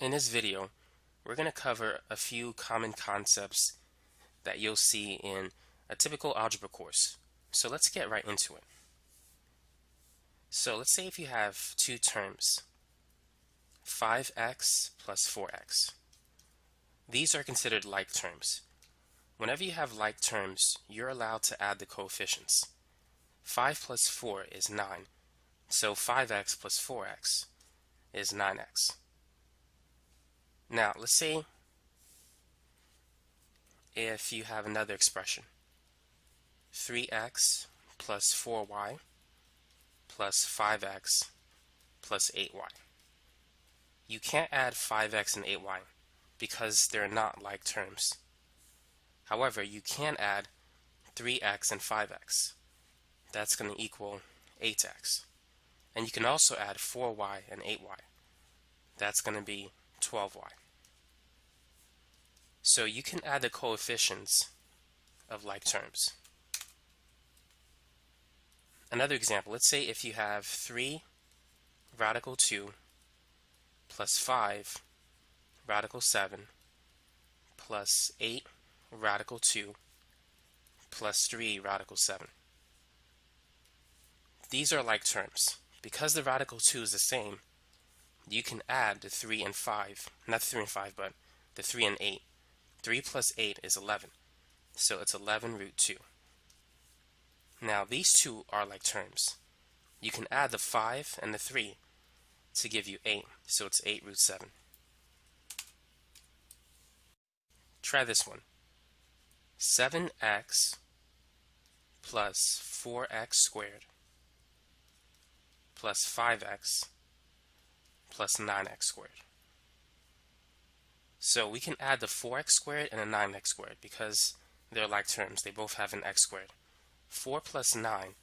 In this video, we're going to cover a few common concepts that you'll see in a typical algebra course. So let's get right into it. So let's say if you have two terms, 5x plus 4x. These are considered like terms. Whenever you have like terms, you're allowed to add the coefficients. 5 plus 4 is 9, so 5x plus 4x is 9x. Now, let's say if you have another expression, 3x plus 4y plus 5x plus 8y. You can't add 5x and 8y because they're not like terms. However, you can add 3x and 5x. That's going to equal 8x. And you can also add 4y and 8y. That's going to be 12y. So you can add the coefficients of like terms. Another example, let's say if you have 3 radical 2 plus 5 radical 7 plus 8 radical 2 plus 3 radical 7. These are like terms. Because the radical 2 is the same, you can add the 3 and 5, not the 3 and 5, but the 3 and 8. 3 plus 8 is 11, so it's 11 root 2. Now these two are like terms. You can add the 5 and the 3 to give you 8, so it's 8 root 7. Try this one. 7x plus 4x squared plus 5x plus 9x squared. So we can add the 4x squared and the 9x squared because they're like terms. They both have an x squared. 4 plus 9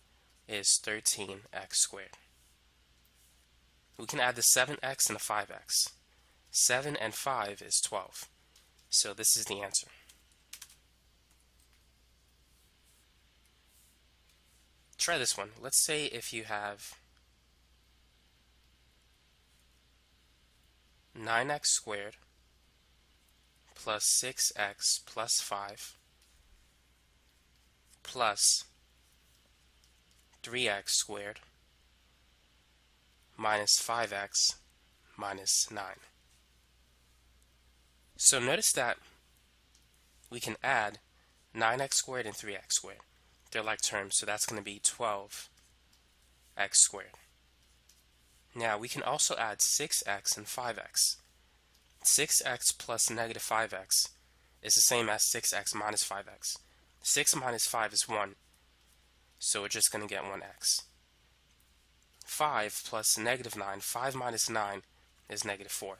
is 13x squared. We can add the 7x and the 5x. 7 and 5 is 12. So this is the answer. Try this one. Let's say if you have 9x squared plus 6x plus 5 plus 3x squared minus 5x minus 9. So notice that we can add 9x squared and 3x squared. They're like terms, so that's going to be 12x squared. Now we can also add 6x and 5x. 6x plus negative 5x is the same as 6x minus 5x. 6 minus 5 is 1, so we're just going to get 1x. 5 plus negative 9, 5 minus 9 is negative 4.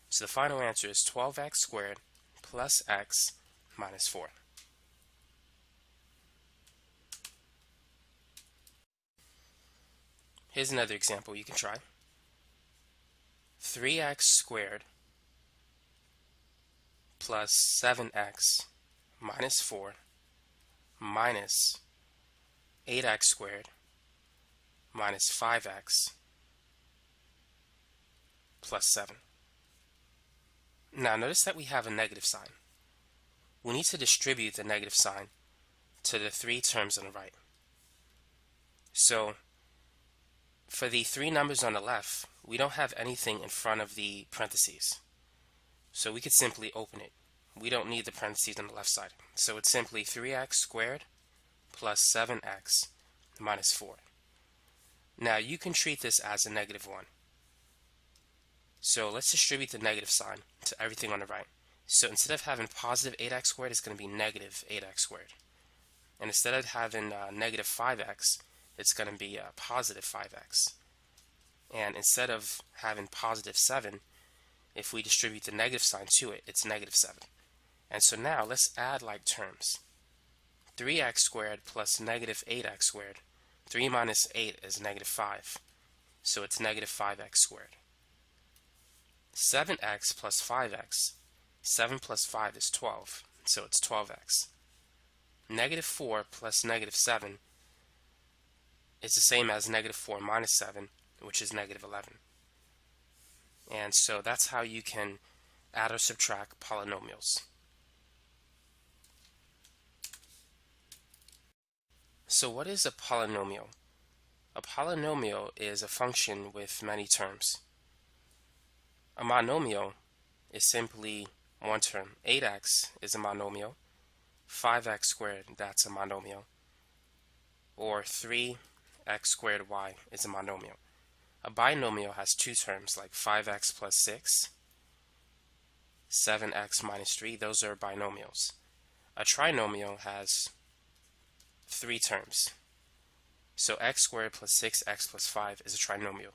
So the final answer is 12x squared plus x minus 4. Here's another example you can try. 3x squared plus 7x minus 4 minus 8x squared minus 5x plus 7. Now notice that we have a negative sign. We need to distribute the negative sign to the three terms on the right. So for the three numbers on the left, we don't have anything in front of the parentheses. So we could simply open it. We don't need the parentheses on the left side. So it's simply 3x squared plus 7x minus 4. Now you can treat this as a negative 1. So let's distribute the negative sign to everything on the right. So instead of having positive 8x squared, it's going to be negative 8x squared. And instead of having negative 5x, it's going to be positive 5x. And instead of having positive 7, if we distribute the negative sign to it, it's negative 7. And so now let's add like terms. 3x squared plus negative 8x squared. 3 minus 8 is negative 5. So it's negative 5x squared. 7x plus 5x. 7 plus 5 is 12. So it's 12x. Negative 4 plus negative 7 is the same as negative 4 minus 7, which is negative 11. And so that's how you can add or subtract polynomials. So what is a polynomial? A polynomial is a function with many terms. A monomial is simply one term. 8x is a monomial. 5x squared, that's a monomial. Or 3x squared y is a monomial. A binomial has two terms, like 5x plus 6, 7x minus 3. Those are binomials. A trinomial has three terms. So x squared plus 6x plus 5 is a trinomial.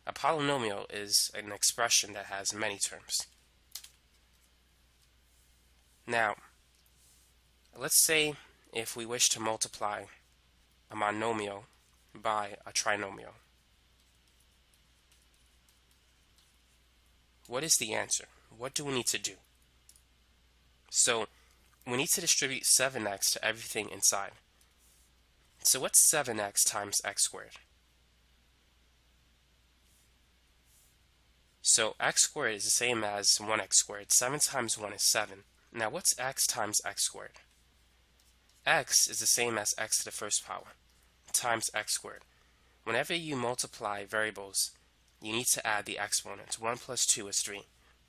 A polynomial is an expression that has many terms. Now, let's say if we wish to multiply a monomial by a trinomial. What is the answer? What do we need to do? So, we need to distribute 7x to everything inside. So what's 7x times x squared? So x squared is the same as 1x squared. 7 times 1 is 7. Now what's x times x squared? X is the same as x to the first power times x squared. Whenever you multiply variables, you need to add the exponents. 1 plus 2 is 3.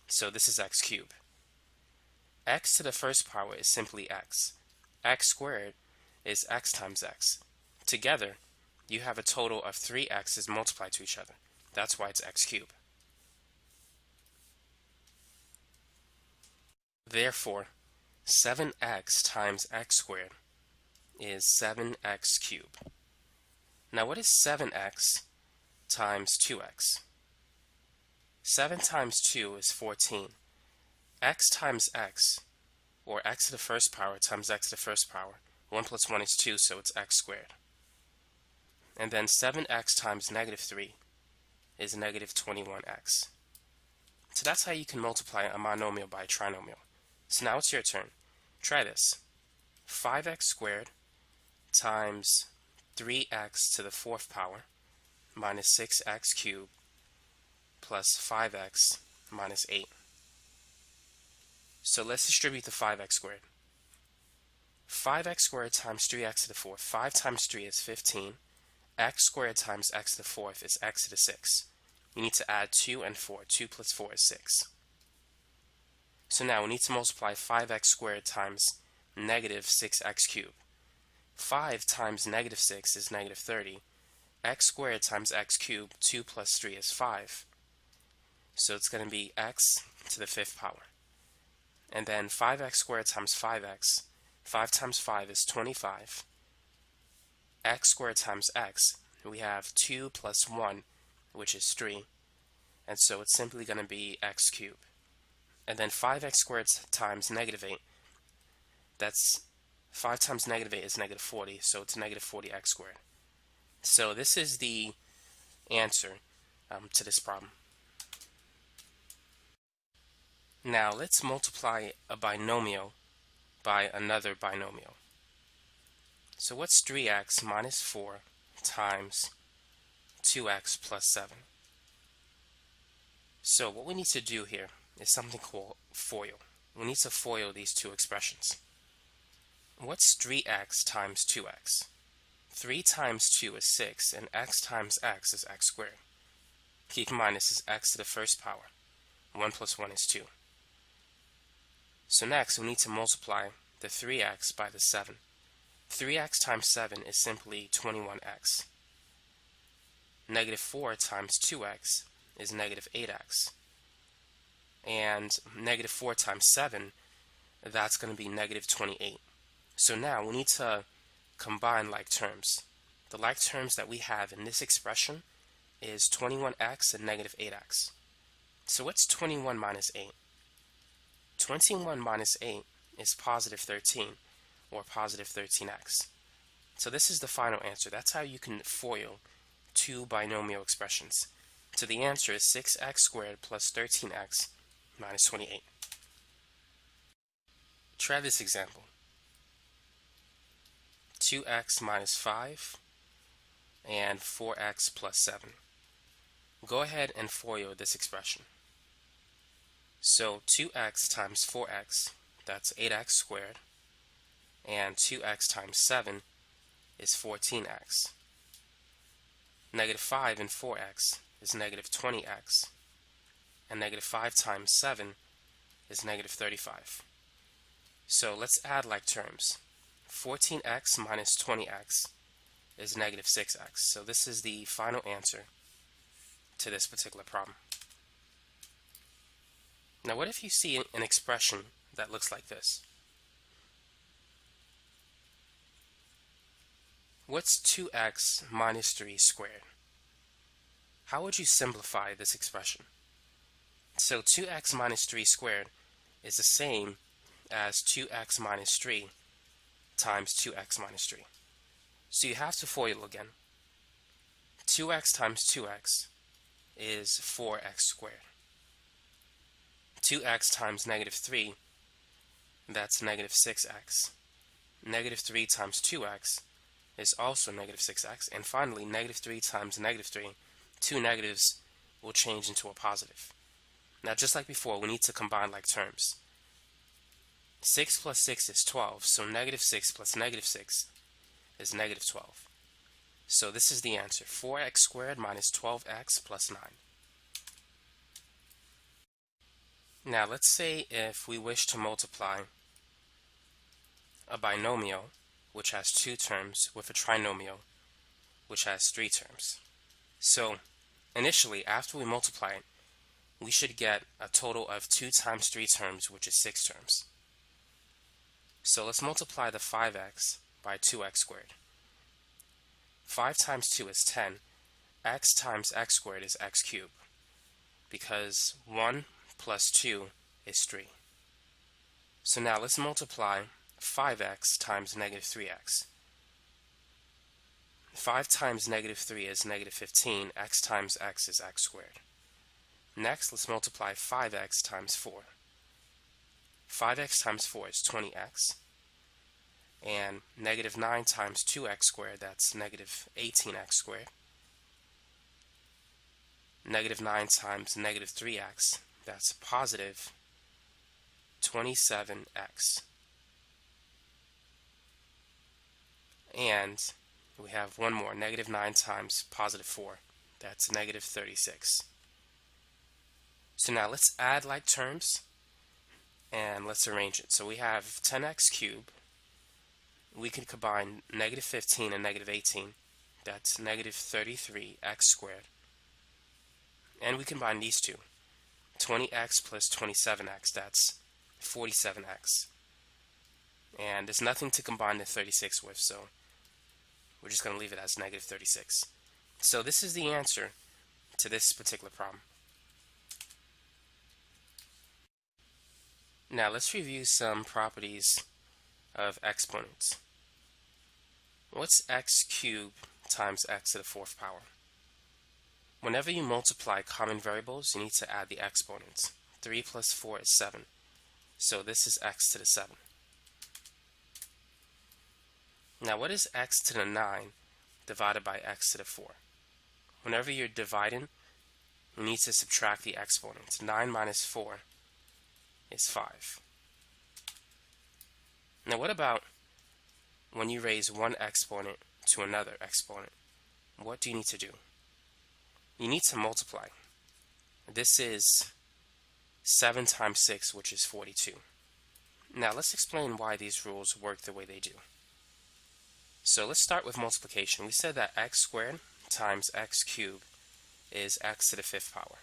So this is x cubed. X to the first power is simply x. X squared is x times x. Together, you have a total of 3 x's multiplied to each other. That's why it's x cubed. Therefore, 7x times x squared is 7x cubed. Now what is 7x times 2x? 7 times 2 is 14. X times x, or x to the first power times x to the first power. 1 plus 1 is 2, so it's x squared. And then 7x times negative 3 is negative 21x. So that's how you can multiply a monomial by a trinomial. So now it's your turn. Try this. 5x squared times 3x to the fourth power minus 6x cubed plus 5x minus 8. So let's distribute the 5x squared. 5x squared times 3x to the fourth. 5 times 3 is 15. X squared times x to the fourth is x to the sixth. You need to add 2 and 4. 2 plus 4 is 6. So now we need to multiply 5x squared times negative 6x cubed. 5 times negative 6 is negative 30. X squared times x cubed, 2 plus 3 is 5. So it's going to be x to the fifth power. And then 5x squared times 5x. 5 times 5 is 25. X squared times x, we have 2 plus 1, which is 3. And so it's simply going to be x cubed. And then 5x squared times negative 8, that's 5 times negative 8 is negative 40, so it's negative 40x squared. So this is the answer to this problem. Now let's multiply a binomial by another binomial. So what's 3x minus 4 times 2x plus 7? So what we need to do here is something called FOIL. We need to FOIL these two expressions. What's 3x times 2x? 3 times 2 is 6, and x times x is x squared. Keep in mind this is x to the first power. 1 plus 1 is 2. So next we need to multiply the 3x by the 7. 3x times 7 is simply 21x. Negative 4 times 2x is negative 8x. And negative 4 times 7, that's going to be negative 28. So now we need to combine like terms. The like terms that we have in this expression is 21x and negative 8x. So what's 21 minus 8? 21 minus 8 is positive 13, or positive 13x. So this is the final answer. That's how you can FOIL two binomial expressions. So the answer is 6x squared plus 13x minus 28. Try this example. 2x minus 5 and 4x plus 7. Go ahead and FOIL this expression. So 2x times 4x, that's 8x squared, and 2x times 7 is 14x. Negative 5 and 4x is negative 20x, and negative 5 times 7 is negative 35. So let's add like terms. 14x minus 20x is negative 6x. So this is the final answer to this particular problem. Now what if you see an expression that looks like this? What's 2x minus 3 squared? How would you simplify this expression? So 2x minus 3 squared is the same as 2x minus 3 times 2x minus 3. So you have to FOIL again. 2x times 2x is 4x squared. 2x times negative 3, that's negative 6x. Negative 3 times 2x is also negative 6x. And finally, negative 3 times negative 3, two negatives will change into a positive. Now, just like before, we need to combine like terms. 6 plus 6 is 12, so negative 6 plus negative 6 is negative 12. So this is the answer, 4x squared minus 12x plus 9. Now let's say if we wish to multiply a binomial which has 2 terms with a trinomial which has 3 terms. So initially, after we multiply it, we should get a total of 2 times 3 terms, which is 6 terms. So let's multiply the 5x by 2x squared. 5 times 2 is 10. X times x squared is x cubed, because 1 plus 2 is 3. So now let's multiply 5x times negative 3x. 5 times negative 3 is negative 15. X times x is x squared. Next, let's multiply 5x times 4. 5x times 4 is 20x. And negative 9 times 2x squared, that's negative 18x squared. Negative 9 times negative 3x, that's positive 27x. And we have one more, negative 9 times positive 4, that's negative 36. So now let's add like terms and let's arrange it. So we have 10x cubed. We can combine negative 15 and negative 18. That's negative 33x squared. And we combine these two. 20x plus 27x, that's 47x. And there's nothing to combine the 36 with, so we're just going to leave it as negative 36. So this is the answer to this particular problem. Now let's review some properties of exponents. What's x cubed times x to the 4th power? Whenever you multiply common variables, you need to add the exponents. 3 plus 4 is 7. So this is x to the 7. Now what is x to the 9 divided by x to the 4? Whenever you're dividing, you need to subtract the exponents. 9 minus 4 is 5. Now what about when you raise one exponent to another exponent? What do you need to do? You need to multiply. This is 7 times 6, which is 42. Now let's explain why these rules work the way they do. So let's start with multiplication. We said that x squared times x cubed is x to the 5th power.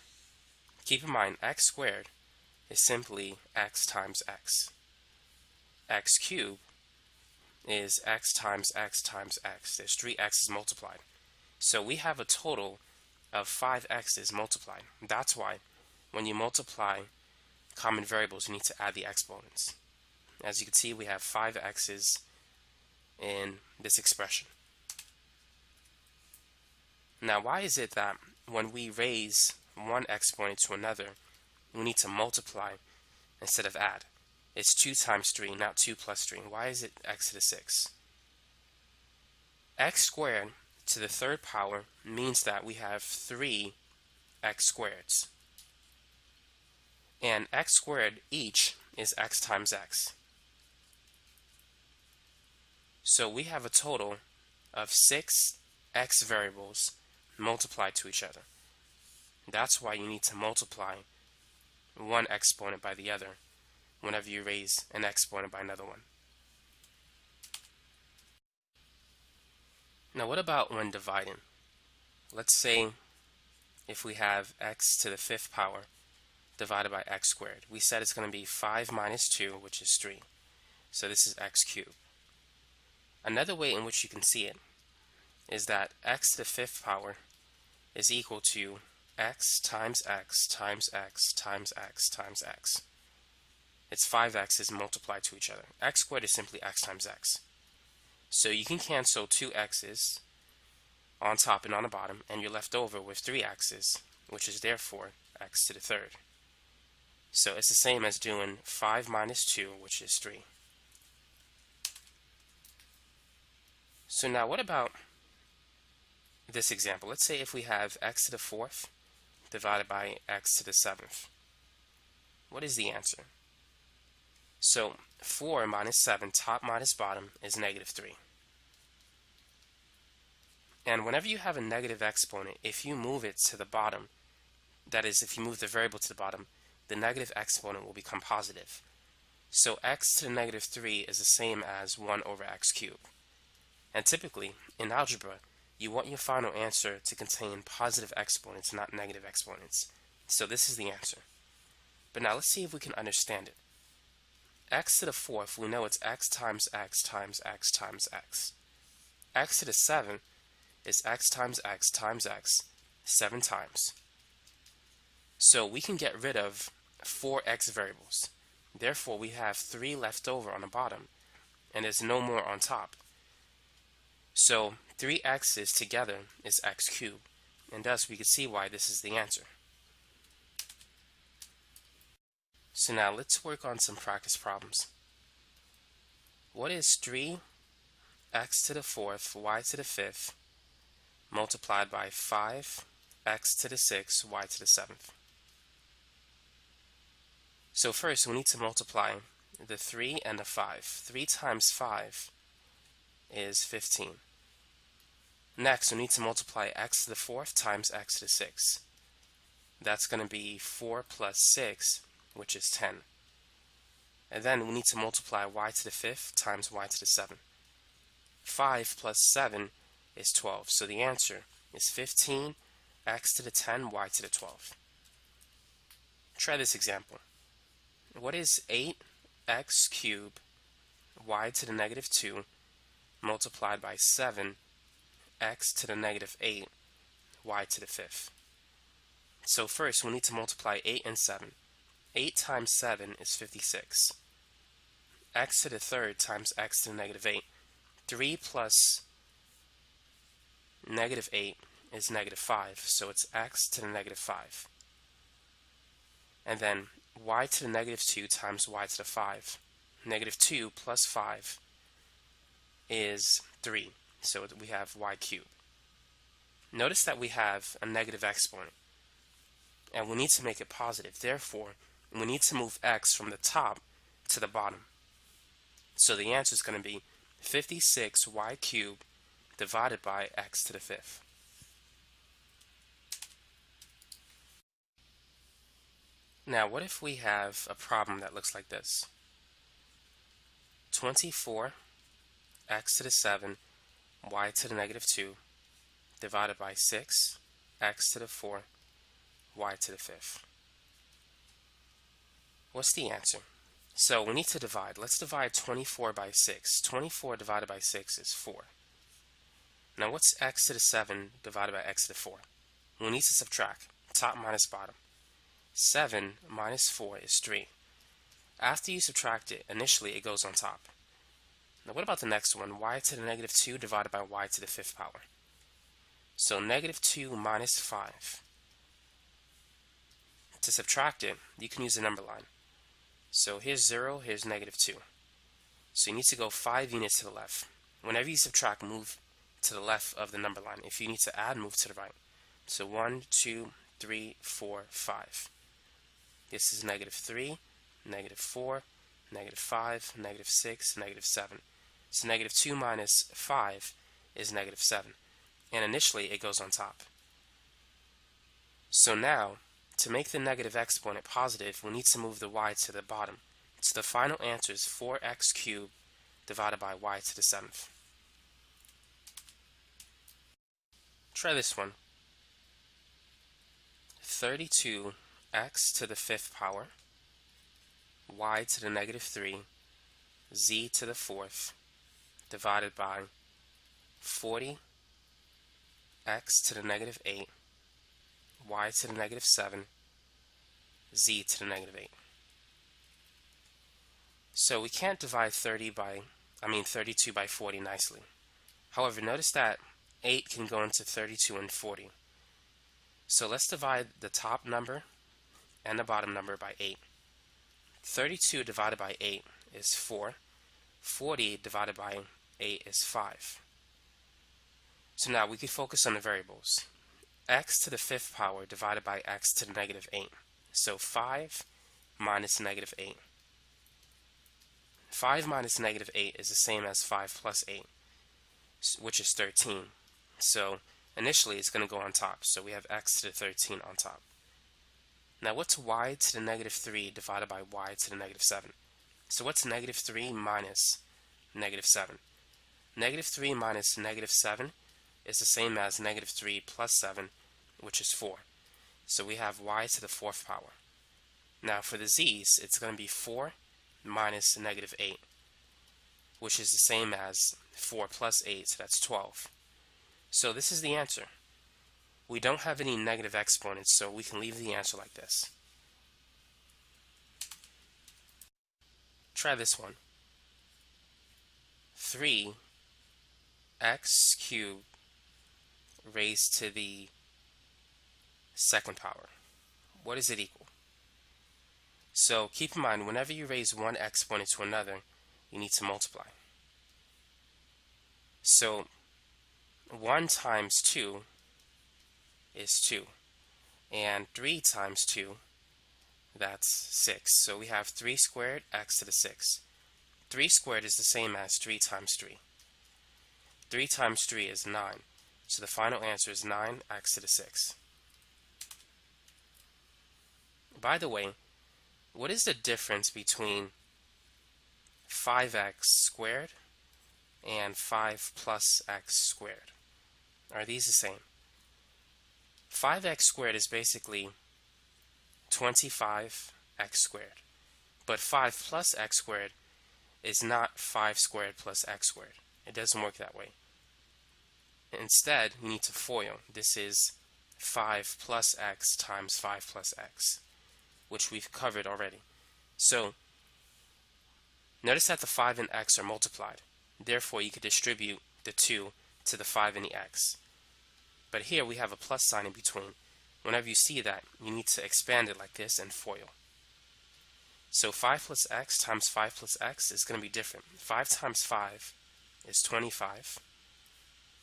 Keep in mind, x squared is simply x times x. X cubed is x times x times x. There's 3 x's multiplied. So we have a total of 5 x's multiplied. That's why when you multiply common variables, you need to add the exponents. As you can see, we have 5 x's in this expression. Now, why is it that when we raise one exponent to another, we need to multiply instead of add? It's 2 times 3, not 2 plus 3. Why is it x to the 6? X squared to the 3rd power means that we have 3 x squareds. And x squared each is x times x. So we have a total of 6 x variables multiplied to each other. That's why you need to multiply one exponent by the other whenever you raise an exponent by another one. Now what about when dividing? Let's say if we have x to the 5th power divided by x squared. We said it's going to be 5 minus 2, which is 3. So this is x cubed. Another way in which you can see it is that x to the 5th power is equal to x times x times x times x times x. It's 5 x's multiplied to each other. X squared is simply x times x. So you can cancel 2 x's on top and on the bottom, and you're left over with 3 x's, which is therefore x to the 3rd. So it's the same as doing 5 minus 2, which is 3. So now what about this example? Let's say if we have x to the 4th divided by x to the 7th. What is the answer? So 4 minus 7, top minus bottom, is negative 3. And whenever you have a negative exponent, if you move it to the bottom, that is, if you move the variable to the bottom, the negative exponent will become positive. So x to the negative 3 is the same as 1 over x cubed. And typically, in algebra, you want your final answer to contain positive exponents, not negative exponents. So this is the answer. But now let's see if we can understand it. X to the 4th, we know it's x times x times x times x. X to the 7th is x times x times x 7 times. So we can get rid of 4 x variables. Therefore, we have 3 left over on the bottom, and there's no more on top. So 3 x's together is x cubed, and thus we can see why this is the answer. So now let's work on some practice problems. What is 3 x to the 4th y to the 5th multiplied by 5 x to the 6th y to the 7th? So first we need to multiply the 3 and the 5. 3 times 5 is 15. Next we need to multiply x to the 4th times x to the 6th. That's going to be 4 plus 6, which is 10. And then we need to multiply y to the 5th times y to the 7th. 5 plus 7 is 12. So the answer is 15 x to the 10 y to the 12. Try this example. What is 8x cubed y to the negative 2 multiplied by 7 x to the negative 8 y to the 5th? So first we need to multiply 8 and 7. 8 times 7 is 56. X to the 3rd times x to the negative 8. 3 plus negative 8 is negative 5, so it's x to the negative 5. And then y to the negative 2 times y to the 5. Negative 2 plus 5 is 3, so we have y cubed. Notice that we have a negative exponent, and we need to make it positive. Therefore, we need to move x from the top to the bottom. So the answer is going to be 56y cubed divided by x to the 5th. Now, what if we have a problem that looks like this? 24 x to the 7 y to the negative 2 divided by 6 x to the 4 y to the 5th. What's the answer? So we need to divide. Let's divide 24 by 6. 24 divided by 6 is 4. Now what's x to the 7 divided by x to the 4? We need to subtract. Top minus bottom. 7 minus 4 is 3. After you subtract it, initially it goes on top. Now what about the next one? Y to the negative 2 divided by y to the 5th power. So negative 2 minus 5. To subtract it, you can use the number line. So here's 0, here's negative 2. So you need to go 5 units to the left. Whenever you subtract, move to the left of the number line. If you need to add, move to the right. So 1, 2, 3, 4, 5. This is -3, -4, -5, -6, -7. So -2 minus 5 is -7. And initially it goes on top. So now, to make the negative exponent positive, we need to move the y to the bottom. So the final answer is 4x cubed divided by y to the 7th. Try this one. 32x to the 5th power, y to the -3, z to the 4th, divided by 40x to the -8, y to the -7, z to the -8. So we can't divide 32 by 40 nicely. However, notice that 8 can go into 32 and 40. So let's divide the top number and the bottom number by 8. 32 divided by 8 is 4. 40 divided by 8 is 5. So now we can focus on the variables. X to the 5th power divided by x to the -8. So 5 minus -8. 5 minus -8 is the same as 5 plus 8, which is 13. So initially it's going to go on top. So we have x to the 13 on top. Now what's y to the -3 divided by y to the -7? So what's -3 minus -7? -3 minus -7 is the same as -3 plus 7, which is 4. So we have y to the 4th power. Now for the z's, it's going to be 4 minus -8, which is the same as 4 plus 8, so that's 12. So this is the answer. We don't have any negative exponents, so we can leave the answer like this. Try this one. 3x cubed raised to the 2nd power. What does it equal? So keep in mind, whenever you raise one exponent to another, you need to multiply. So 1 times 2 is 2, and 3 times 2, that's 6. So we have 3 squared x to the 6. 3 squared is the same as 3 times 3. 3 times 3 is 9. So the final answer is 9x to the 6. By the way, what is the difference between 5x squared and 5 plus x squared? Are these the same? 5x squared is basically 25x squared. But 5 plus x squared is not 5 squared plus x squared. It doesn't work that way. Instead, you need to FOIL. This is 5 plus x times 5 plus x, which we've covered already. So, notice that the 5 and x are multiplied. Therefore, you could distribute the 2 to the 5 and the x. But here we have a plus sign in between. Whenever you see that, you need to expand it like this and FOIL. So 5 plus x times 5 plus x is going to be different. 5 times 5 is 25.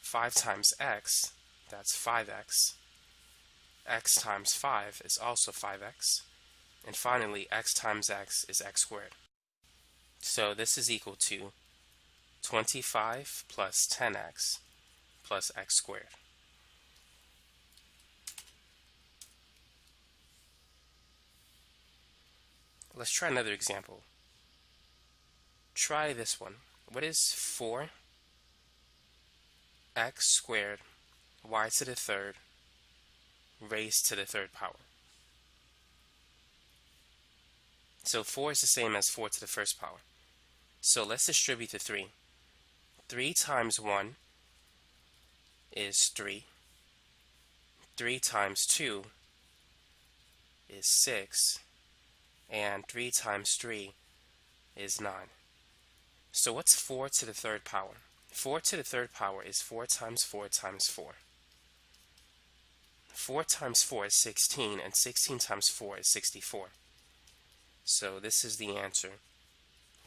5 times x, that's 5x. X times 5 is also 5x. And finally, x times x is x squared. So this is equal to 25 plus 10x plus x squared. Let's try another example. Try this one. What is 4x squared y to the 3rd raised to the 3rd power? So 4 is the same as 4 to the 1st power. So let's distribute the 3. 3 times 1 is 3. 3 times 2 is 6. And 3 times 3 is 9. So what's 4 to the 3rd power? 4 to the 3rd power is 4 times 4 times 4. 4 times 4 is 16, and 16 times 4 is 64. So this is the answer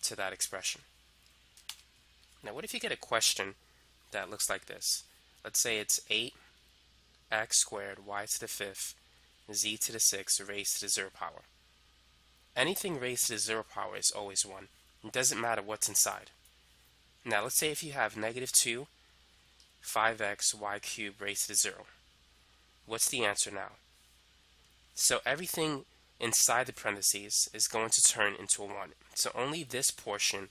to that expression. Now what if you get a question that looks like this? Let's say it's 8x squared y to the 5th z to the 6th raised to the 0th power. anything raised to the 0 power is always 1. It doesn't matter what's inside. Now let's say if you have negative 2, 5x y cubed raised to the 0. What's the answer now? So everything inside the parentheses is going to turn into a 1. So only this portion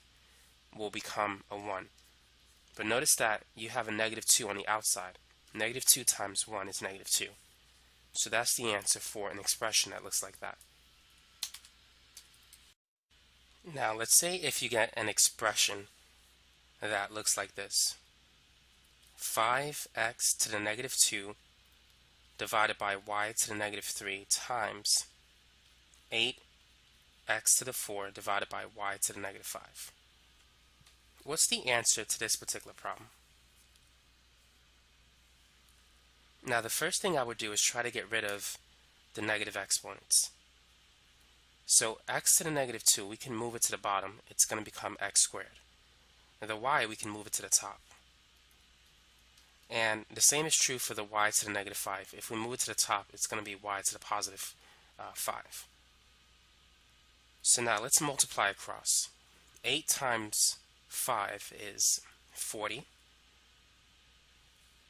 will become a 1. But notice that you have a negative 2 on the outside. Negative 2 times 1 is negative 2. So that's the answer for an expression that looks like that. Now let's say if you get an expression that looks like this. 5x to the negative 2 divided by y to the negative 3 times 8x to the 4 divided by y to the negative 5. What's the answer to this particular problem? Now the first thing I would do is try to get rid of the negative exponents. So x to the negative 2, we can move it to the bottom. It's going to become x squared. Now the y, we can move it to the top. And the same is true for the y to the negative 5. If we move it to the top, it's going to be y to the positive 5. So now let's multiply across. 8 times 5 is 40.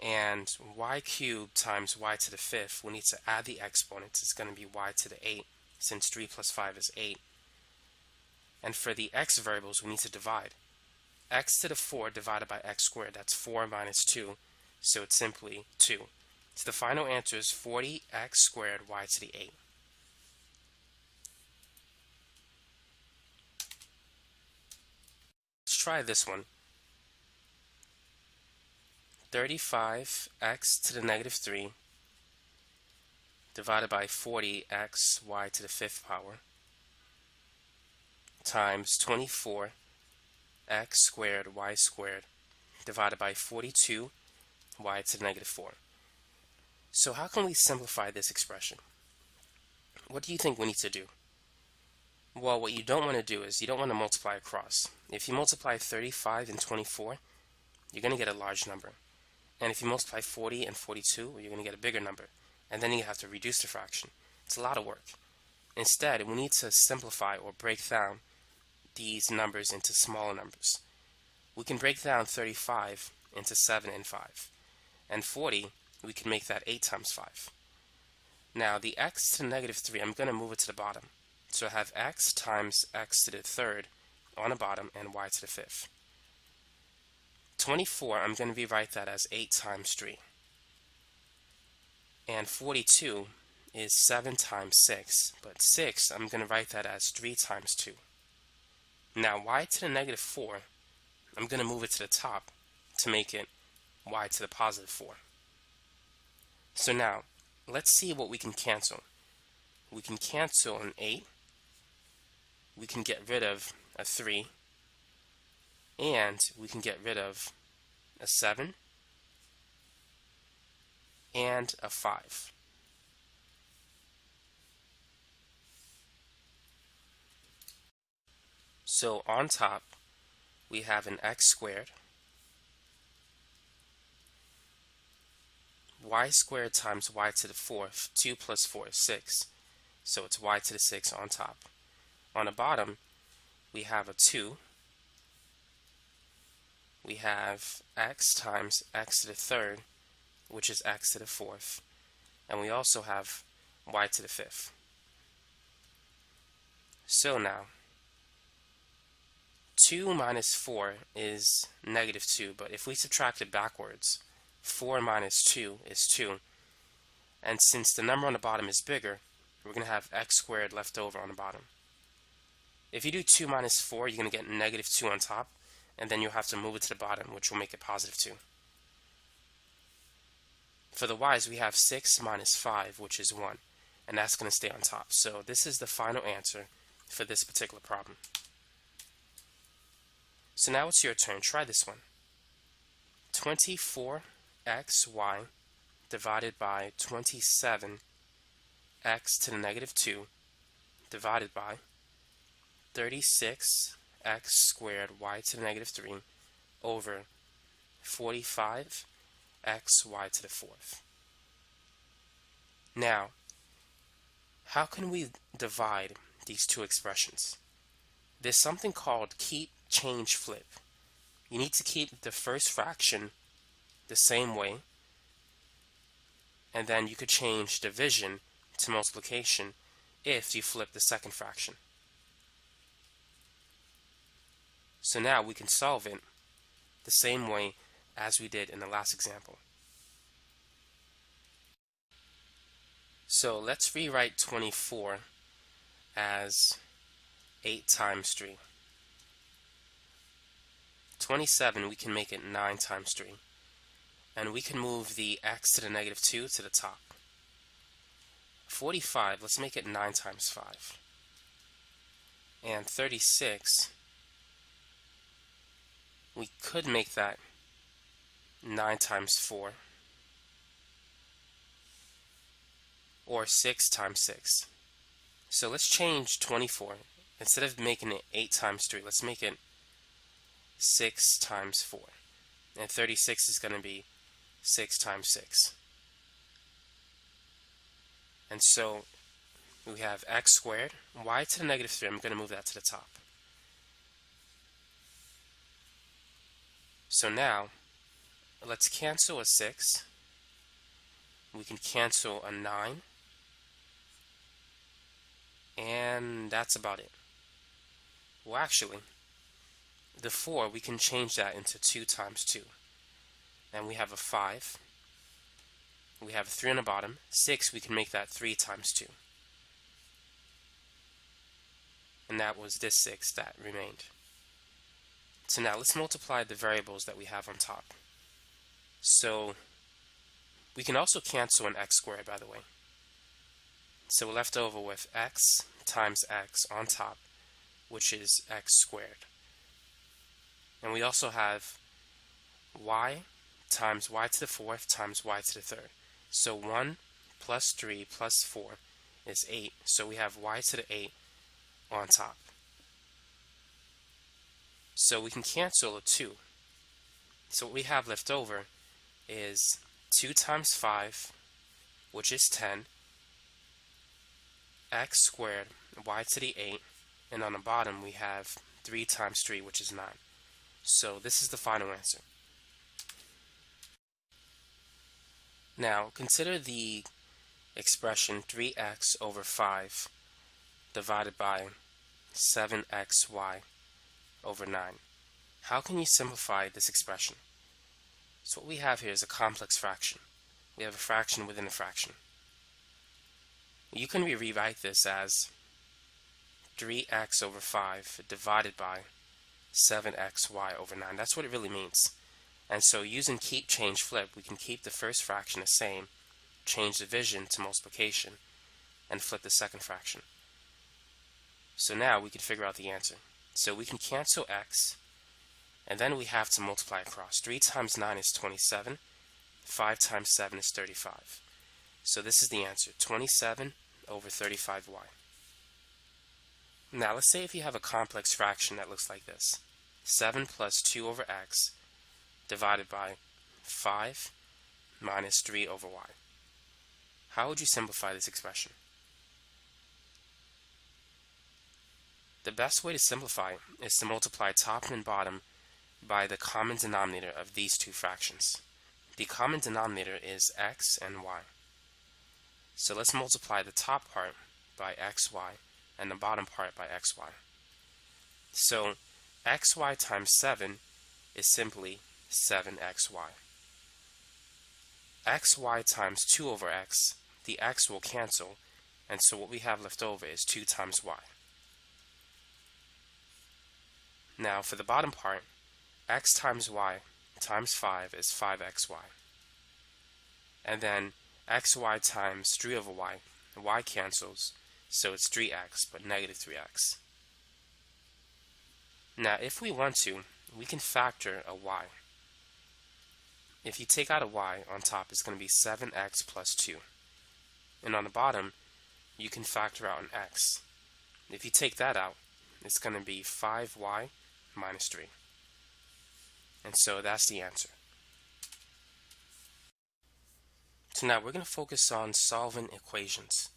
And y cubed times y to the 5th, we need to add the exponents. It's going to be y to the 8, since 3 plus 5 is 8. And for the x variables, we need to divide. X to the 4 divided by x squared, that's 4 minus 2, so it's simply 2. So the final answer is 40x squared y to the 8. Let's try this one. 35x to the negative 3 divided by 40x y to the 5th power times 24x squared y squared divided by 42 y to the negative 4. So how can we simplify this expression? What do you think we need to do? Well, what you don't want to do is you don't want to multiply across. If you multiply 35 and 24, you're going to get a large number. And if you multiply 40 and 42, you're going to get a bigger number. And then you have to reduce the fraction. It's a lot of work. Instead, we need to simplify or break down these numbers into smaller numbers. We can break down 35 into 7 and 5. And 40, we can make that 8 times 5. Now, the x to the negative 3, I'm going to move it to the bottom. So I have x times x to the 3rd on the bottom and y to the 5th. 24, I'm going to rewrite that as 8 times 3. And 42 is 7 times 6. But 6, I'm going to write that as 3 times 2. Now, y to the negative 4, I'm going to move it to the top to make it y to the positive 4. So now, let's see what we can cancel. We can cancel an 8. We can get rid of a 3. And we can get rid of a 7 and a 5. So on top, we have an x squared, y squared times y to the 4th, 2 plus 4 is 6, so it's y to the 6 on top. On the bottom, we have a 2, we have x times x to the 3rd, which is x to the 4th, and we also have y to the 5th. So now, 2 minus 4 is negative 2, but if we subtract it backwards, 4 minus 2 is 2. And since the number on the bottom is bigger, we're going to have x squared left over on the bottom. If you do 2 minus 4, you're going to get negative 2 on top, and then you'll have to move it to the bottom, which will make it positive 2. For the y's, we have 6 minus 5, which is 1, and that's going to stay on top. So this is the final answer for this particular problem. So now it's your turn. Try this one. 24xy divided by 27x to the negative 2 divided by 36x squared y to the negative 3 over 45xy to the 4th. Now, how can we divide these two expressions. There's something called keep, change, flip. You need to keep the first fraction the same way, and then you could change division to multiplication if you flip the second fraction. So now we can solve it the same way as we did in the last example. So let's rewrite 24 as 8 times 3. 27, we can make it 9 times 3. And we can move the x to the negative 2 to the top. 45, let's make it 9 times 5. And 36, we could make that 9 times 4. Or 6 times 6. So let's change 24. Instead of making it 8 times 3, let's make it 6 times 4. And 36 is going to be 6 times 6. And so we have x squared, y to the negative 3. I'm going to move that to the top. So now, let's cancel a 6. We can cancel a 9. And that's about it. Well, actually, the 4, we can change that into 2 times 2. And we have a 5. We have a 3 on the bottom. 6, we can make that 3 times 2. And that was this 6 that remained. So now let's multiply the variables that we have on top. So we can also cancel an x squared, by the way. So we're left over with x times x on top, which is x squared. And we also have y times y to the 4th times y to the 3rd. So 1 plus 3 plus 4 is 8. So we have y to the 8 on top. So we can cancel a 2. So what we have left over is 2 times 5, which is 10, x squared, y to the 8, and on the bottom we have 3 times 3, which is 9. So this is the final answer. Now consider the expression 3x over 5 divided by 7xy over 9. How can you simplify this expression? So what we have here is a complex fraction. We have a fraction within a fraction. You can rewrite this as 3x over 5 divided by 7xy over 9. That's what it really means. And so using keep, change, flip, we can keep the first fraction the same, change division to multiplication, and flip the second fraction. So now we can figure out the answer. So we can cancel x, and then we have to multiply across. 3 times 9 is 27. 5 times 7 is 35. So this is the answer, 27 over 35y. Now let's say if you have a complex fraction that looks like this. 7 plus 2 over x divided by 5 minus 3 over y. How would you simplify this expression? The best way to simplify is to multiply top and bottom by the common denominator of these two fractions. The common denominator is x and y. So let's multiply the top part by xy and the bottom part by xy. So xy times 7 is simply 7xy. xy times 2 over x, the x will cancel, and so what we have left over is 2 times y. Now for the bottom part, x times y times 5 is 5xy. And then xy times 3 over y cancels, so it's 3x, but negative 3x. Now if we want to, we can factor a y. If you take out a y, on top it's going to be 7x plus 2. And on the bottom, you can factor out an x. If you take that out, it's going to be 5y minus 3. And so that's the answer. So now we're going to focus on solving equations.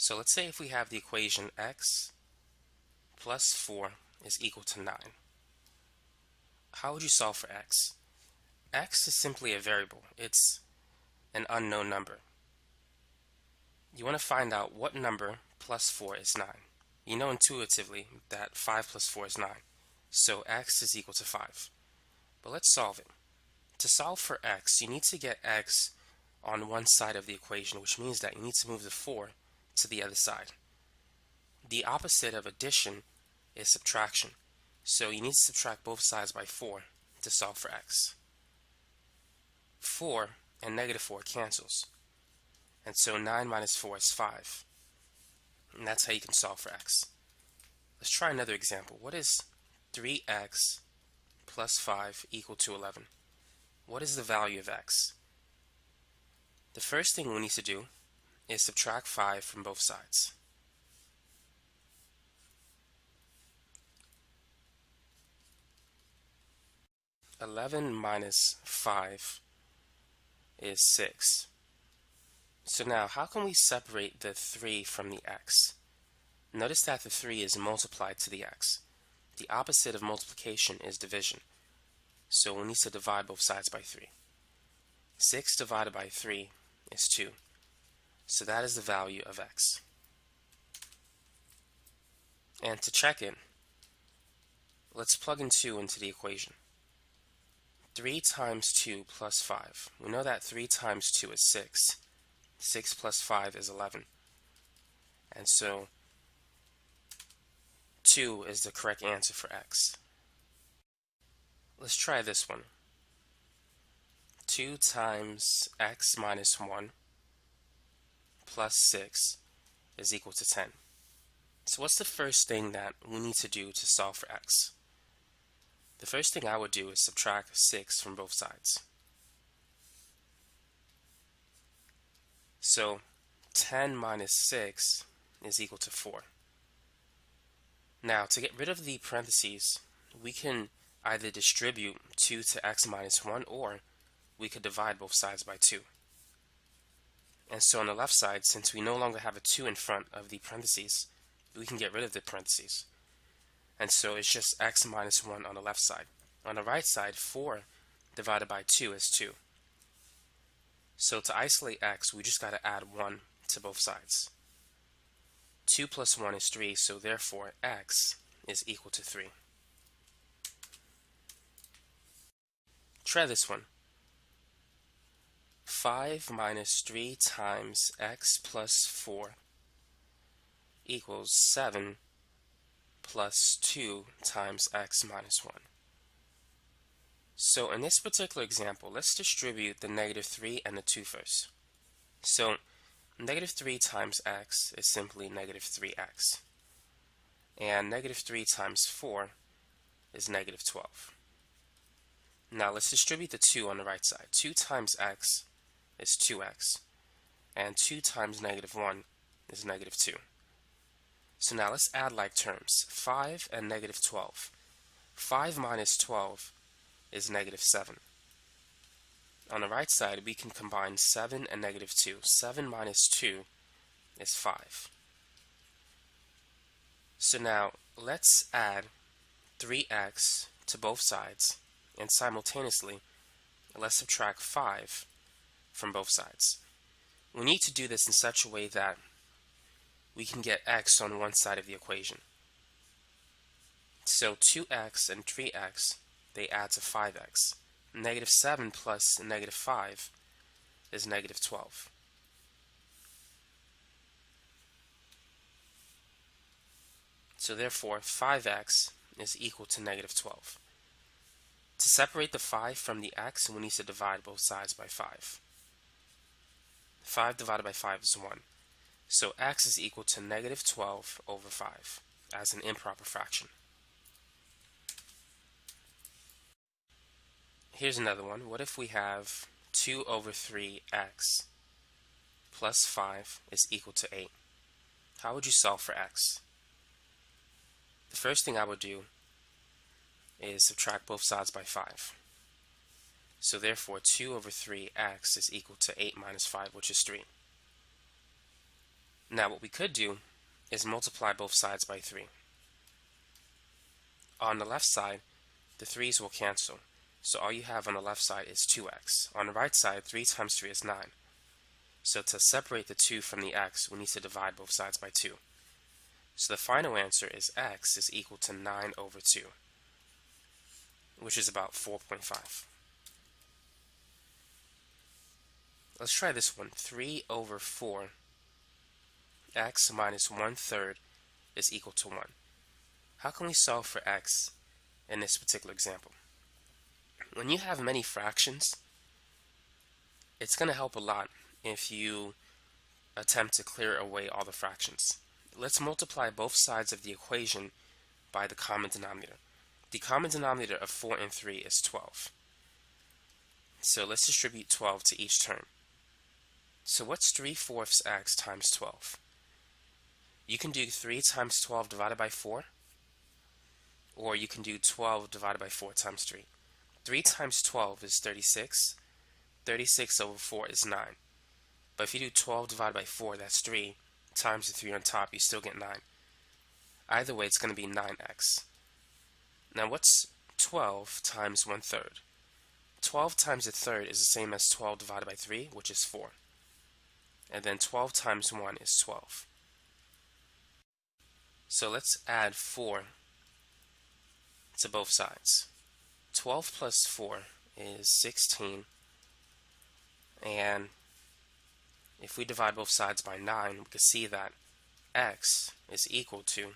So let's say if we have the equation x plus 4 is equal to 9. How would you solve for x? X is simply a variable. It's an unknown number. You want to find out what number plus 4 is 9. You know intuitively that 5 plus 4 is 9. So x is equal to 5. But let's solve it. To solve for x, you need to get x on one side of the equation, which means that you need to move the 4 to the other side. The opposite of addition is subtraction. So you need to subtract both sides by 4 to solve for x. 4 and negative 4 cancels. And so 9 minus 4 is 5. And that's how you can solve for x. Let's try another example. What is 3x plus 5 equal to 11? What is the value of x? The first thing we need to do is subtract 5 from both sides. (11 minus 5 is 6. So now, how can we separate the 3 from the x? Notice that the 3 is multiplied to the x. The opposite of multiplication is division. So we need to divide both sides by 3. 6 divided by 3 is 2. So that is the value of x. And to check it, let's plug in 2 into the equation. 3 times 2 plus 5. We know that 3 times 2 is 6. 6 plus 5 is 11. And so 2 is the correct answer for x. Let's try this one. 2 times x minus 1 plus 6 is equal to 10. So what's the first thing that we need to do to solve for x? The first thing I would do is subtract 6 from both sides. So 10 minus 6 is equal to 4. Now, to get rid of the parentheses, we can either distribute 2 to x minus 1, or we could divide both sides by 2. And so on the left side, since we no longer have a 2 in front of the parentheses, we can get rid of the parentheses. And so it's just x minus 1 on the left side. On the right side, 4 divided by 2 is 2. So to isolate x, we just got to add 1 to both sides. 2 plus 1 is 3, so therefore x is equal to 3. Try this one. 5 minus 3 times x plus 4 equals 7 plus 2 times x minus 1. So in this particular example, let's distribute the negative 3 and the 2 first. So negative 3 times x is simply negative 3x. And negative 3 times 4 is negative 12. Now let's distribute the 2 on the right side. 2 times x is 2x. And 2 times negative 1 is negative 2. So now let's add like terms. 5 and negative 12. 5 minus 12 is negative 7. On the right side, we can combine 7 and negative 2. 7 minus 2 is 5. So now let's add 3x to both sides, and simultaneously let's subtract 5 from both sides. We need to do this in such a way that we can get x on one side of the equation. So 2x and 3x, they add to 5x. Negative 7 plus negative 5 is negative 12. So therefore 5x is equal to negative 12. To separate the 5 from the x, we need to divide both sides by 5. 5 divided by 5 is 1. So x is equal to negative 12 over 5 as an improper fraction. Here's another one. What if we have 2 over 3x plus 5 is equal to 8? How would you solve for x? The first thing I would do is subtract both sides by 5. So therefore 2 over 3x is equal to 8 minus 5, which is 3. Now what we could do is multiply both sides by 3. On the left side, the 3's will cancel. So all you have on the left side is 2x. On the right side, 3 times 3 is 9. So to separate the 2 from the x, we need to divide both sides by 2. So the final answer is x is equal to 9 over 2, which is about 4.5. Let's try this one. 3 over 4, x minus 1/3 is equal to 1. How can we solve for x in this particular example? When you have many fractions, it's going to help a lot if you attempt to clear away all the fractions. Let's multiply both sides of the equation by the common denominator. The common denominator of 4 and 3 is 12. So let's distribute 12 to each term. So what's 3/4 x times 12? You can do 3 times 12 divided by 4, or you can do 12 divided by 4 times 3. 3 times 12 is 36. 36 over 4 is 9. But if you do 12 divided by 4, that's 3, times the 3 on top, you still get 9. Either way, it's going to be 9x. Now what's 12 times 1/3? 12 times a third is the same as 12 divided by 3, which is 4. And then 12 times 1 is 12. So let's add 4 to both sides. 12 plus 4 is 16. And if we divide both sides by 9, we can see that x is equal to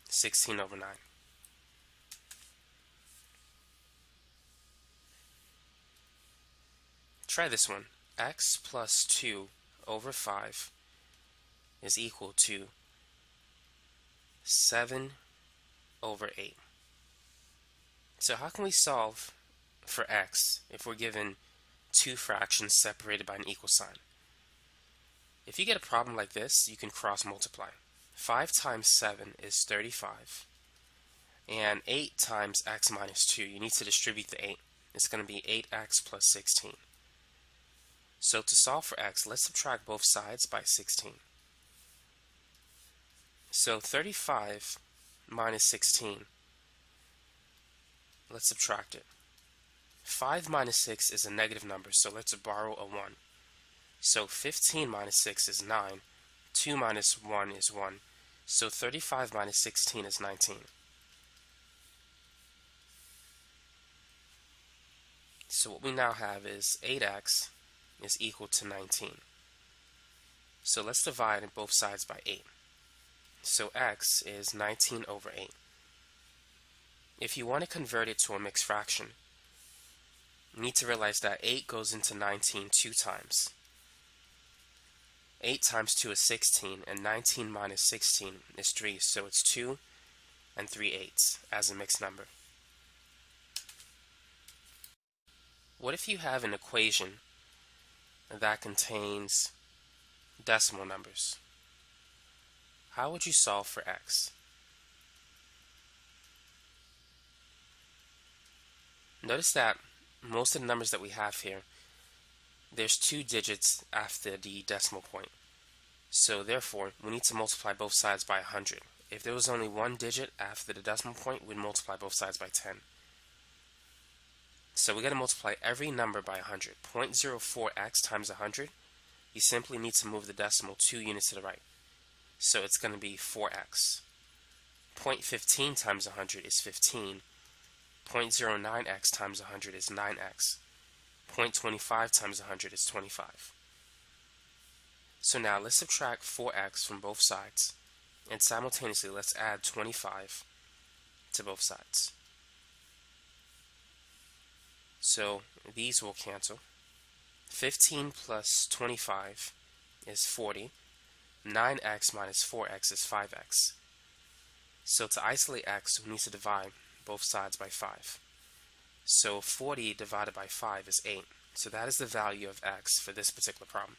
16 over 9. Try this one. X plus 2 over 5 is equal to 7 over 8. So how can we solve for x if we're given two fractions separated by an equal sign? If you get a problem like this, you can cross multiply. 5 times 7 is 35. And 8 times x minus 2, you need to distribute the 8. It's going to be 8x plus 16. So to solve for x, let's subtract both sides by 16. So 35 minus 16, let's subtract it. 5 minus 6 is a negative number, so let's borrow a 1. So 15 minus 6 is 9. 2 minus 1 is 1. So 35 minus 16 is 19. So what we now have is 8x is equal to 19. So let's divide both sides by 8. So x is 19 over 8. If you want to convert it to a mixed fraction, you need to realize that 8 goes into 19 two times. 8 times 2 is 16, and 19 minus 16 is 3, so it's 2 and 3/8 as a mixed number. What if you have an equation that contains decimal numbers? How would you solve for x? Notice that most of the numbers that we have here, there's 2 digits after the decimal point. So therefore, we need to multiply both sides by 100. If there was only 1 digit after the decimal point, we'd multiply both sides by 10. So we got to multiply every number by 100. 0.04x times 100, you simply need to move the decimal 2 units to the right. So it's going to be 4x. 0.15 times 100 is 15. 0.09x times 100 is 9x. 0.25 times 100 is 25. So now let's subtract 4x from both sides, and simultaneously let's add 25 to both sides. So these will cancel. 15 plus 25 is 40. 9x minus 4x is 5x. So to isolate x, we need to divide both sides by 5. So 40 divided by 5 is 8. So that is the value of x for this particular problem.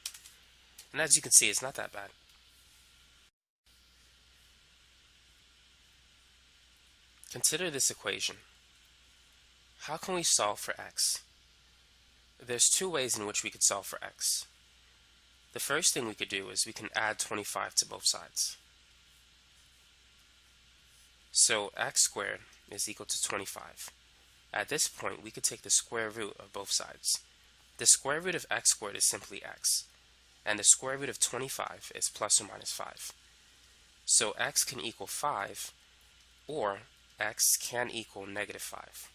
And as you can see, it's not that bad. Consider this equation. How can we solve for x? There's 2 ways in which we could solve for x. The first thing we could do is we can add 25 to both sides. So x squared is equal to 25. At this point, we could take the square root of both sides. The square root of x squared is simply x, and the square root of 25 is plus or minus 5. So x can equal 5, or x can equal negative 5.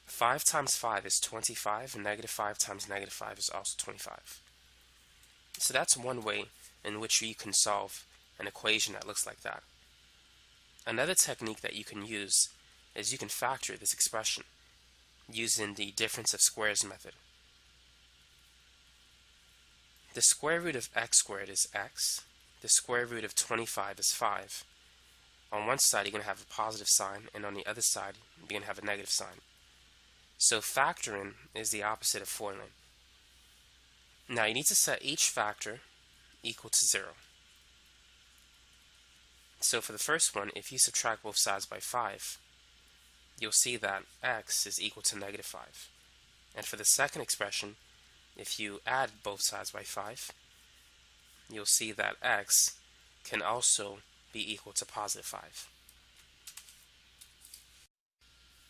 5 times 5 is 25, and negative 5 times negative 5 is also 25. So that's one way in which you can solve an equation that looks like that. Another technique that you can use is you can factor this expression using the difference of squares method. The square root of x squared is x. The square root of 25 is 5. On one side you're going to have a positive sign, and on the other side you're going to have a negative sign. So factoring is the opposite of FOILing. Now you need to set each factor equal to 0. So for the first one, if you subtract both sides by 5, you'll see that x is equal to negative 5. And for the second expression, if you add both sides by 5, you'll see that x can also be equal to positive 5.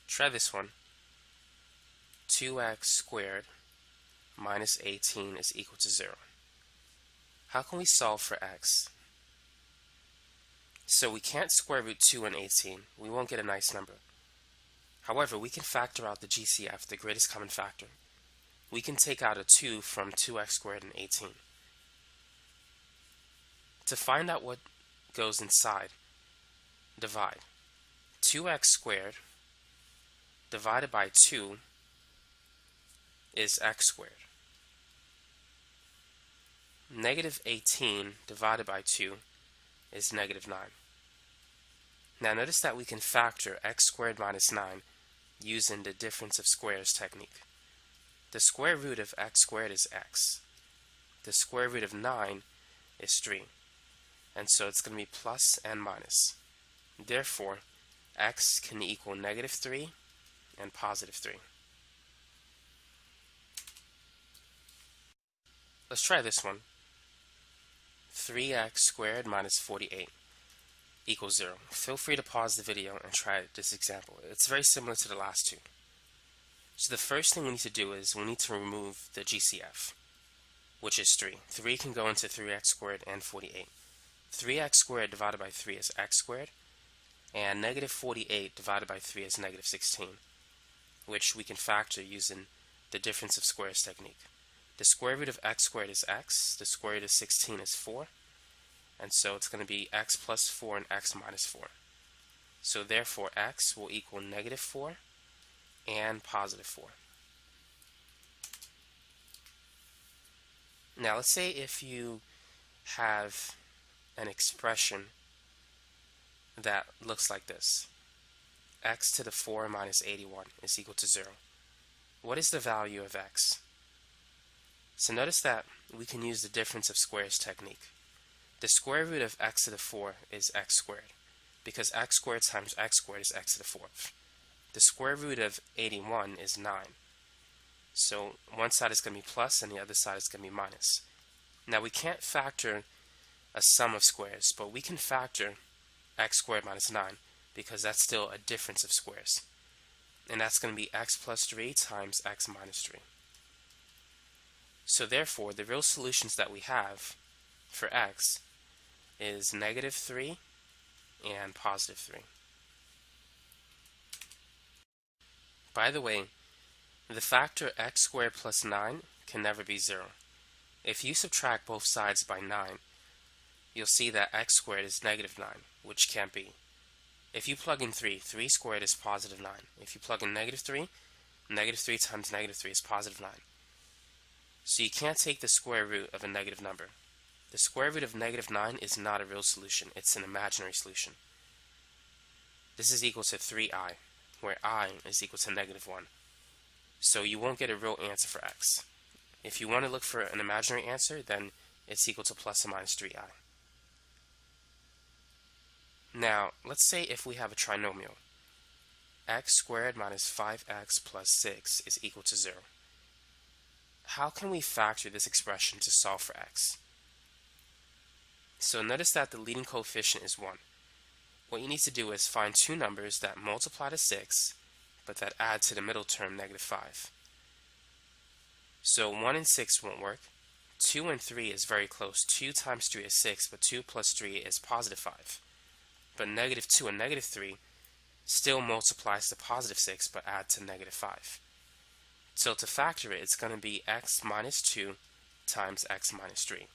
Try this one. 2x squared minus 18 is equal to 0. How can we solve for x? So we can't square root 2 and 18. We won't get a nice number. However, we can factor out the GCF, the greatest common factor. We can take out a 2 from 2x squared and 18. To find out what goes inside, divide. 2x squared divided by 2 is x squared. Negative 18 divided by 2 is negative 9. Now notice that we can factor x squared minus 9 using the difference of squares technique. The square root of x squared is x. The square root of 9 is 3. And so it's going to be plus and minus. Therefore, x can equal negative 3 and positive 3. Let's try this one. 3x squared minus 48 equals 0. Feel free to pause the video and try this example. It's very similar to the last two. So the first thing we need to do is we need to remove the GCF, which is 3. 3 can go into 3x squared and 48. 3x squared divided by 3 is x squared, and negative 48 divided by 3 is negative 16, which we can factor using the difference of squares technique. The square root of x squared is x, the square root of 16 is 4, and so it's going to be x plus 4 and x minus 4. So therefore x will equal negative 4 and positive 4. Now let's say if you have an expression that looks like this. X to the 4 minus 81 is equal to 0. What is the value of x? So notice that we can use the difference of squares technique. The square root of x to the 4 is x squared, because x squared times x squared is x to the 4th. The square root of 81 is 9. So one side is going to be plus and the other side is going to be minus. Now we can't factor a sum of squares, but we can factor x squared minus 9 because that's still a difference of squares. And that's going to be x plus 3 times x minus 3. So therefore, the real solutions that we have for x is negative 3 and positive 3. By the way, the factor x squared plus 9 can never be 0. If you subtract both sides by 9, you'll see that x squared is negative 9, which can't be. If you plug in 3, 3 squared is positive 9. If you plug in negative 3 times negative 3 is positive 9. So you can't take the square root of a negative number. The square root of negative 9 is not a real solution. It's an imaginary solution. This is equal to 3i, where I is equal to negative 1. So you won't get a real answer for x. If you want to look for an imaginary answer, then it's equal to plus or minus 3i. Now, let's say if we have a trinomial, x squared minus 5x plus 6 is equal to 0. how can we factor this expression to solve for x? So notice that the leading coefficient is 1. What you need to do is find two numbers that multiply to 6, but that add to the middle term, -5. So 1 and 6 won't work. 2 and 3 is very close. 2 times 3 is 6, but 2 plus 3 is +5. But -2 and -3 still multiplies to +6, but add to -5. So to factor it, it's going to be x minus 2 times x minus 3.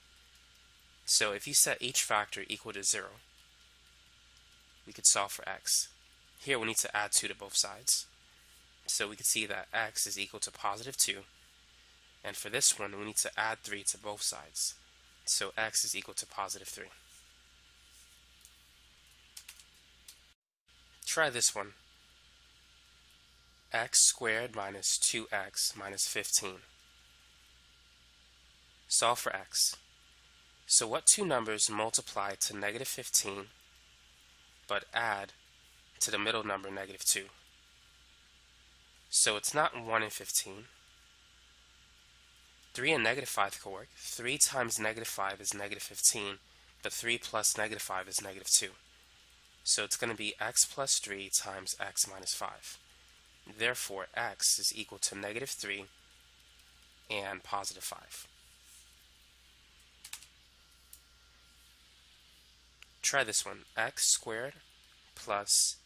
So if you set each factor equal to 0, we could solve for x. Here we need to add 2 to both sides. So we can see that x is equal to +2. And for this one, we need to add 3 to both sides. So x is equal to +3. Try this one. X squared minus 2x minus 15. Solve for x. So what two numbers multiply to -15 but add to the middle number, -2? So it's not 1 and 15. 3 and -5 can work. 3 times -5 is -15, but 3 plus -5 is -2. So it's going to be x plus 3 times x minus 5. Therefore, x is equal to -3 and +5. Try this one. X squared plus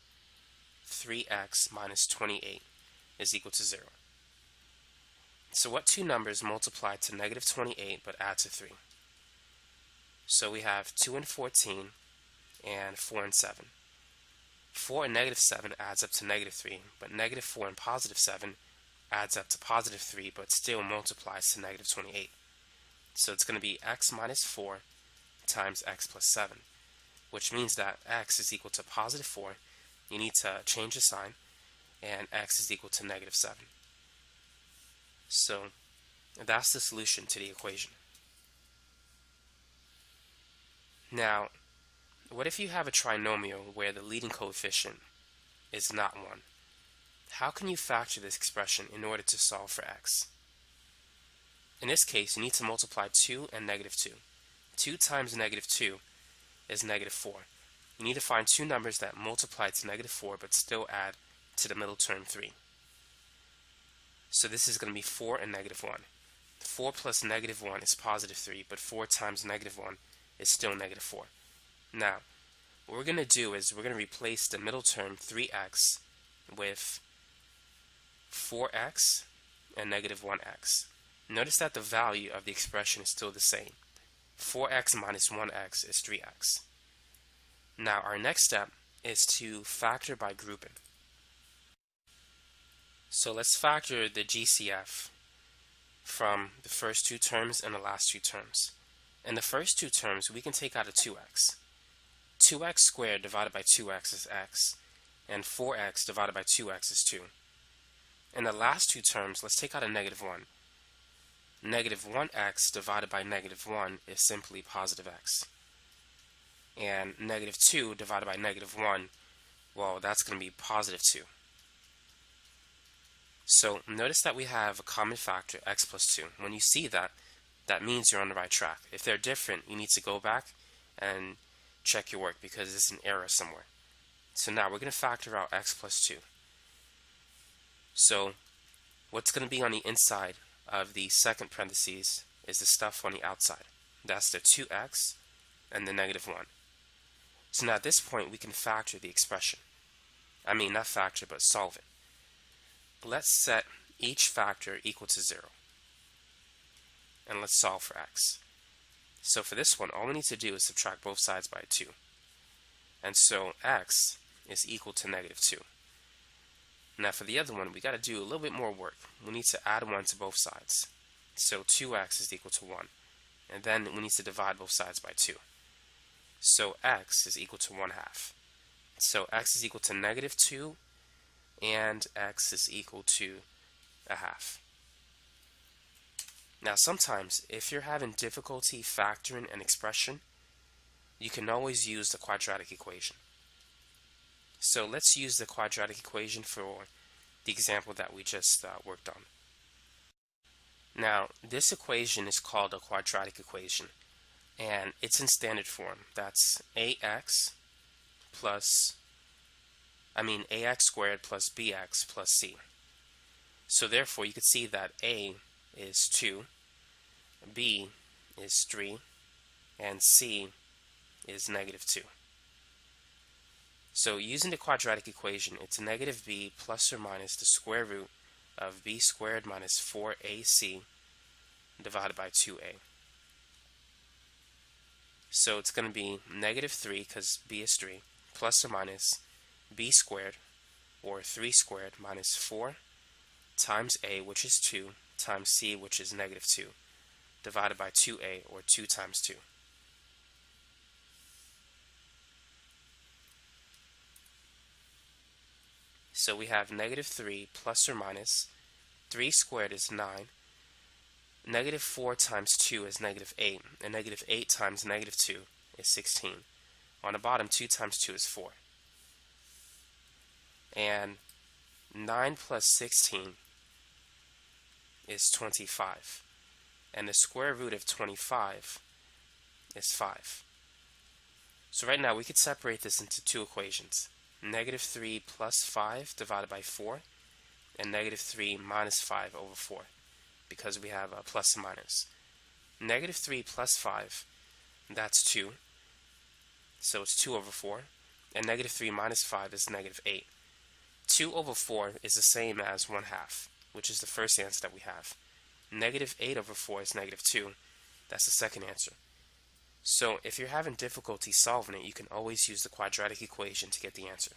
3x minus 28 is equal to 0. So what two numbers multiply to -28 but add to 3? So we have 2 and 14 and 4 and 7. 4 and -7 adds up to -3, but -4 and +7 adds up to +3, but still multiplies to -28. So it's going to be x minus 4 times x plus 7, which means that x is equal to +4. You need to change the sign, and x is equal to -7. So that's the solution to the equation. Now, what if you have a trinomial where the leading coefficient is not 1? How can you factor this expression in order to solve for x? In this case, you need to multiply 2 and -2. 2 times -2 is -4. You need to find two numbers that multiply to -4 but still add to the middle term, 3. So this is going to be 4 and -1. 4 plus -1 is +3, but 4 times -1 is still -4. Now, what we're going to do is we're going to replace the middle term, 3x, with 4x and -1x. Notice that the value of the expression is still the same. 4x minus 1x is 3x. Now, our next step is to factor by grouping. So let's factor the GCF from the first two terms and the last two terms. In the first two terms, we can take out a 2x. 2x squared divided by 2x is x, and 4x divided by 2x is 2. In the last two terms, let's take out a -1. -1x divided by -1 is simply +x. And -2 divided by -1, well, that's going to be +2. So notice that we have a common factor, x plus 2. When you see that, that means you're on the right track. If they're different, you need to go back and check your work because there's an error somewhere. So now we're going to factor out x plus 2. So what's going to be on the inside of the second parentheses is the stuff on the outside. That's the 2x and the -1. So now at this point we can factor the expression. I mean, not factor, but solve it. Let's set each factor equal to 0. And let's solve for x. So for this one, all we need to do is subtract both sides by 2. And so x is equal to -2. Now for the other one, we got to do a little bit more work. We need to add 1 to both sides. So 2x is equal to 1. And then we need to divide both sides by 2. So x is equal to 1/2. So x is equal to -2, and x is equal to 1/2. Now sometimes, if you're having difficulty factoring an expression, you can always use the quadratic equation. So let's use the quadratic equation for the example that we just worked on. Now, this equation is called a quadratic equation, and it's in standard form. That's ax squared plus bx plus c. So therefore, you could see that a is 2, b is 3, and c is negative 2. So using the quadratic equation, it's negative b plus or minus the square root of b squared minus 4ac divided by 2a. So it's going to be negative 3, because b is 3, plus or minus b squared, or 3 squared, minus 4 times a, which is 2, times c, which is negative 2, divided by 2a, or 2 times 2. So we have negative 3 plus or minus 3 squared is 9, negative 4 times 2 is negative 8, and negative 8 times negative 2 is 16. On the bottom, 2 times 2 is 4. And 9 plus 16 is 25. And the square root of 25 is 5. So right now we could separate this into two equations. Negative 3 plus 5 divided by 4, and negative 3 minus 5 over 4, because we have a plus and minus. Negative 3 plus 5, that's 2, so it's 2 over 4, and negative 3 minus 5 is negative 8. 2 over 4 is the same as 1/2, which is the first answer that we have. Negative 8 over 4 is negative 2. That's the second answer. So if you're having difficulty solving it, you can always use the quadratic equation to get the answer.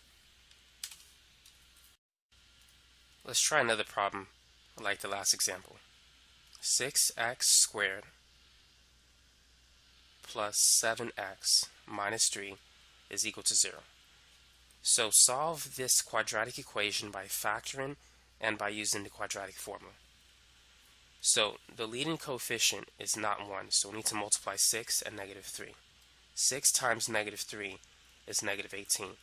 Let's try another problem like the last example. 6x squared plus 7x minus 3 is equal to 0. So solve this quadratic equation by factoring and by using the quadratic formula. So the leading coefficient is not 1, so we need to multiply 6 and negative 3. 6 times negative 3 is negative 18.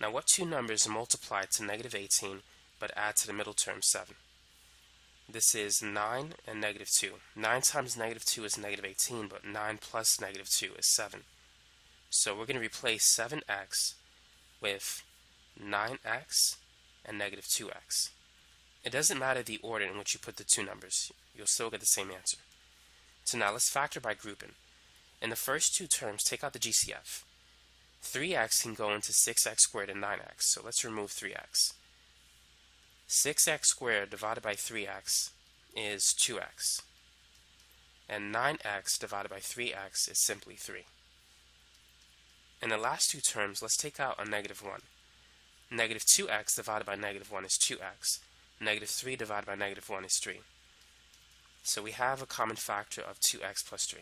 Now what two numbers multiply to negative 18 but add to the middle term 7? This is 9 and negative 2. 9 times negative 2 is negative 18, but 9 plus negative 2 is 7. So we're going to replace 7x with 9x and negative 2x. It doesn't matter the order in which you put the two numbers. You'll still get the same answer. So now let's factor by grouping. In the first two terms, take out the GCF. 3x can go into 6x squared and 9x, so let's remove 3x. 6x squared divided by 3x is 2x. And 9x divided by 3x is simply 3. In the last two terms, let's take out a negative 1. Negative 2x divided by negative 1 is 2x. Negative 3 divided by negative 1 is 3. So we have a common factor of 2x plus 3.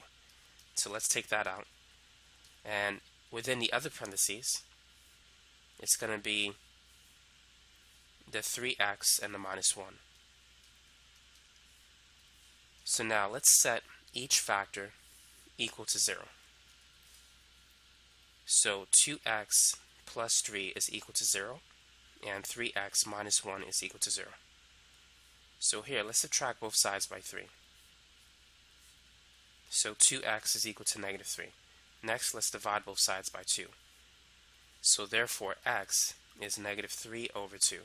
So let's take that out. And within the other parentheses, it's going to be the 3x and the minus 1. So now let's set each factor equal to 0. So 2x plus 3 is equal to 0, and 3x minus 1 is equal to 0. So here, let's subtract both sides by 3. So 2x is equal to negative 3. Next, let's divide both sides by 2. So therefore, x is negative 3 over 2.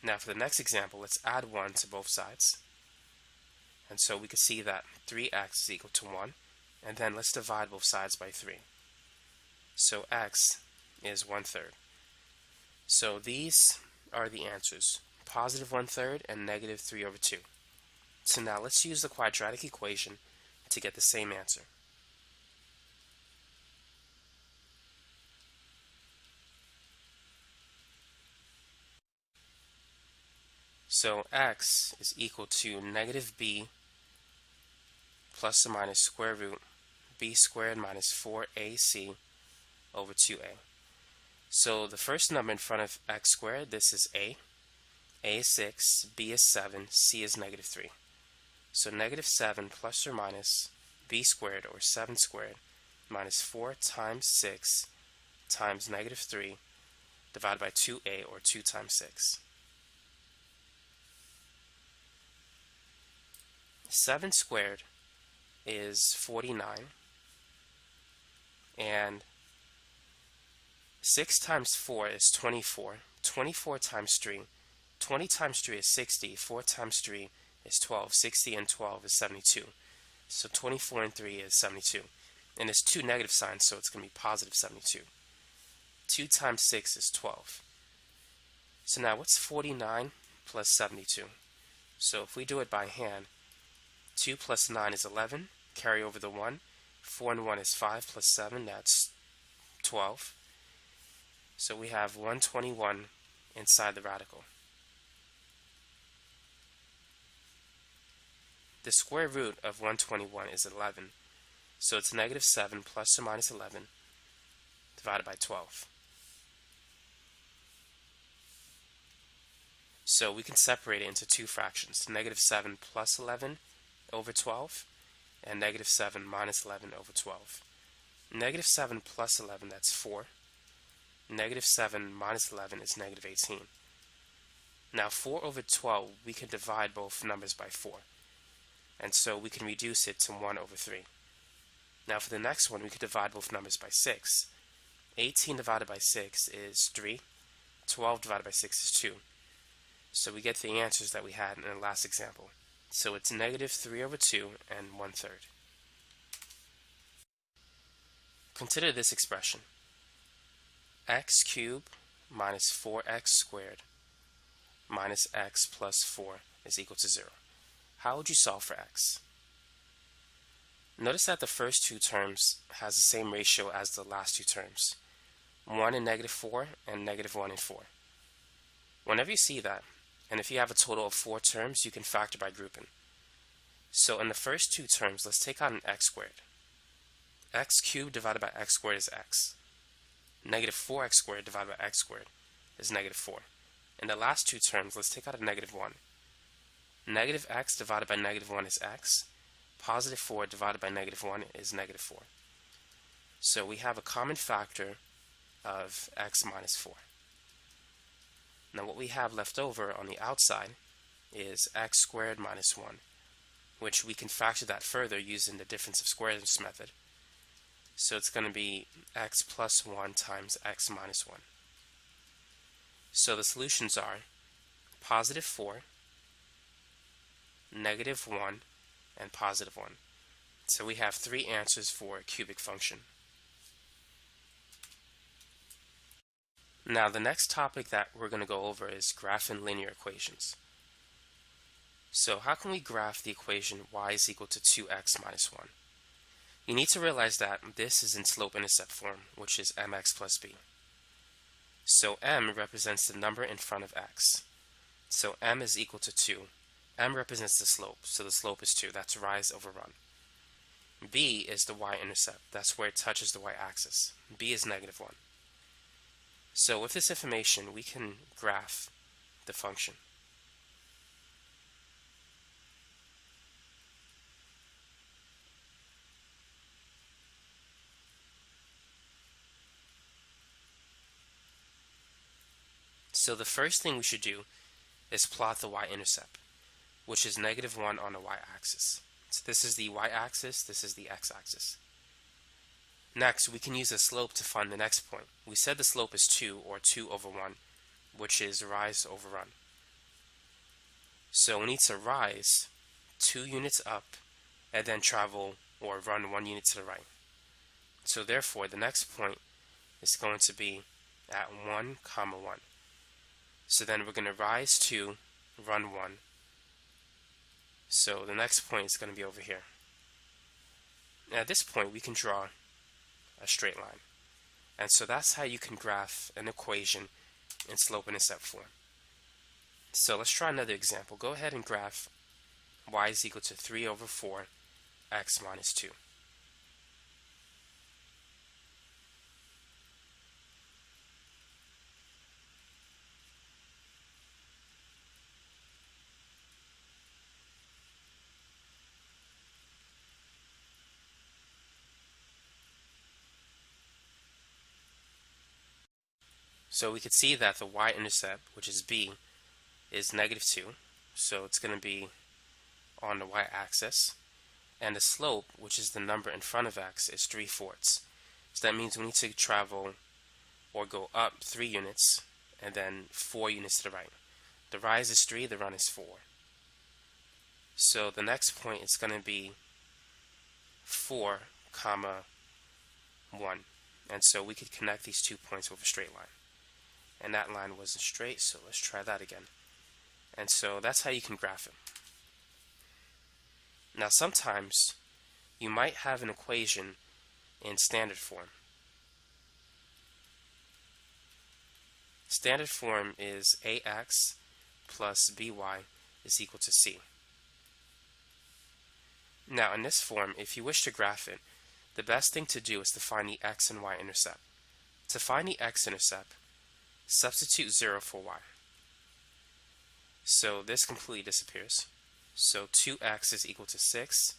Now for the next example, let's add 1 to both sides. And so we can see that 3x is equal to 1. And then let's divide both sides by 3. So x is 1/3. So these are the answers: positive 1/3 and negative 3 over 2. So now let's use the quadratic equation to get the same answer. So x is equal to negative b plus or minus square root b squared minus 4ac over 2a. So the first number in front of x squared, this is a. A is 6, b is 7, c is negative 3. So negative 7 plus or minus b squared, or 7 squared, minus 4 times 6 times negative 3 divided by 2a, or 2 times 6. 7 squared is 49, and 6 times 4 is 24. 24 times 3. 20 times 3 is 60. 4 times 3 is 12. 60 and 12 is 72. So 24 and 3 is 72. And there's two negative signs, so it's going to be positive 72. 2 times 6 is 12. So now what's 49 plus 72? So if we do it by hand, 2 plus 9 is 11. Carry over the 1. 4 and 1 is 5 plus 7. That's 12. So we have 121 inside the radical. The square root of 121 is 11. So it's negative 7 plus or minus 11 divided by 12. So we can separate it into two fractions, negative 7 plus 11 over 12, and negative 7 minus 11 over 12. Negative 7 plus 11, that's 4. Negative 7 minus 11 is negative 18. Now 4 over 12, we can divide both numbers by 4. And so we can reduce it to 1 over 3. Now for the next one, we could divide both numbers by 6. 18 divided by 6 is 3. 12 divided by 6 is 2. So we get the answers that we had in the last example. So it's negative 3 over 2 and 1/3. Consider this expression. X cubed minus 4x squared minus x plus 4 is equal to 0. How would you solve for x? Notice that the first two terms has the same ratio as the last two terms. 1 and negative 4 and negative 1 and 4. Whenever you see that, and if you have a total of 4 terms, you can factor by grouping. So in the first two terms, let's take out an x squared. X cubed divided by x squared is x. Negative 4x squared divided by x squared is negative 4. In the last two terms, let's take out a negative 1. Negative x divided by negative 1 is x. Positive 4 divided by negative 1 is negative 4. So we have a common factor of x minus 4. Now what we have left over on the outside is x squared minus 1, which we can factor that further using the difference of squares method. So it's going to be x plus 1 times x minus 1. So the solutions are positive 4, negative 1, and positive 1. So we have 3 answers for a cubic function. Now the next topic that we're going to go over is graphing linear equations. So how can we graph the equation y is equal to 2x minus 1? You need to realize that this is in slope-intercept form, which is mx plus b. So m represents the number in front of x. So m is equal to 2. M represents the slope, so the slope is 2. That's rise over run. B is the y-intercept. That's where it touches the y-axis. B is negative 1. So with this information, we can graph the function. So the first thing we should do is plot the y-intercept, which is negative 1 on the y-axis. So this is the y-axis, this is the x-axis. Next, we can use the slope to find the next point. We said the slope is 2, or 2 over 1, which is rise over run. So we need to rise 2 units up, and then travel or run 1 unit to the right. So therefore, the next point is going to be at 1, comma 1. So then we're going to rise 2, run 1. So the next point is going to be over here. And at this point, we can draw a straight line. And so that's how you can graph an equation in slope-intercept form. So let's try another example. Go ahead and graph y is equal to 3 over 4 x minus 2. So we could see that the y-intercept, which is b, is negative 2. So it's going to be on the y-axis, and the slope, which is the number in front of x, is 3/4. So that means we need to travel or go up 3 units and then 4 units to the right. The rise is 3, the run is 4. So the next point is going to be 4, 1. And so we could connect these 2 points with a straight line. And that line wasn't straight, so let's try that again. And so that's how you can graph it. Now sometimes you might have an equation in standard form. Standard form is ax plus by is equal to c. Now in this form, if you wish to graph it, the best thing to do is to find the x and y intercept. To find the x-intercept, substitute 0 for y. So this completely disappears. So 2x is equal to 6.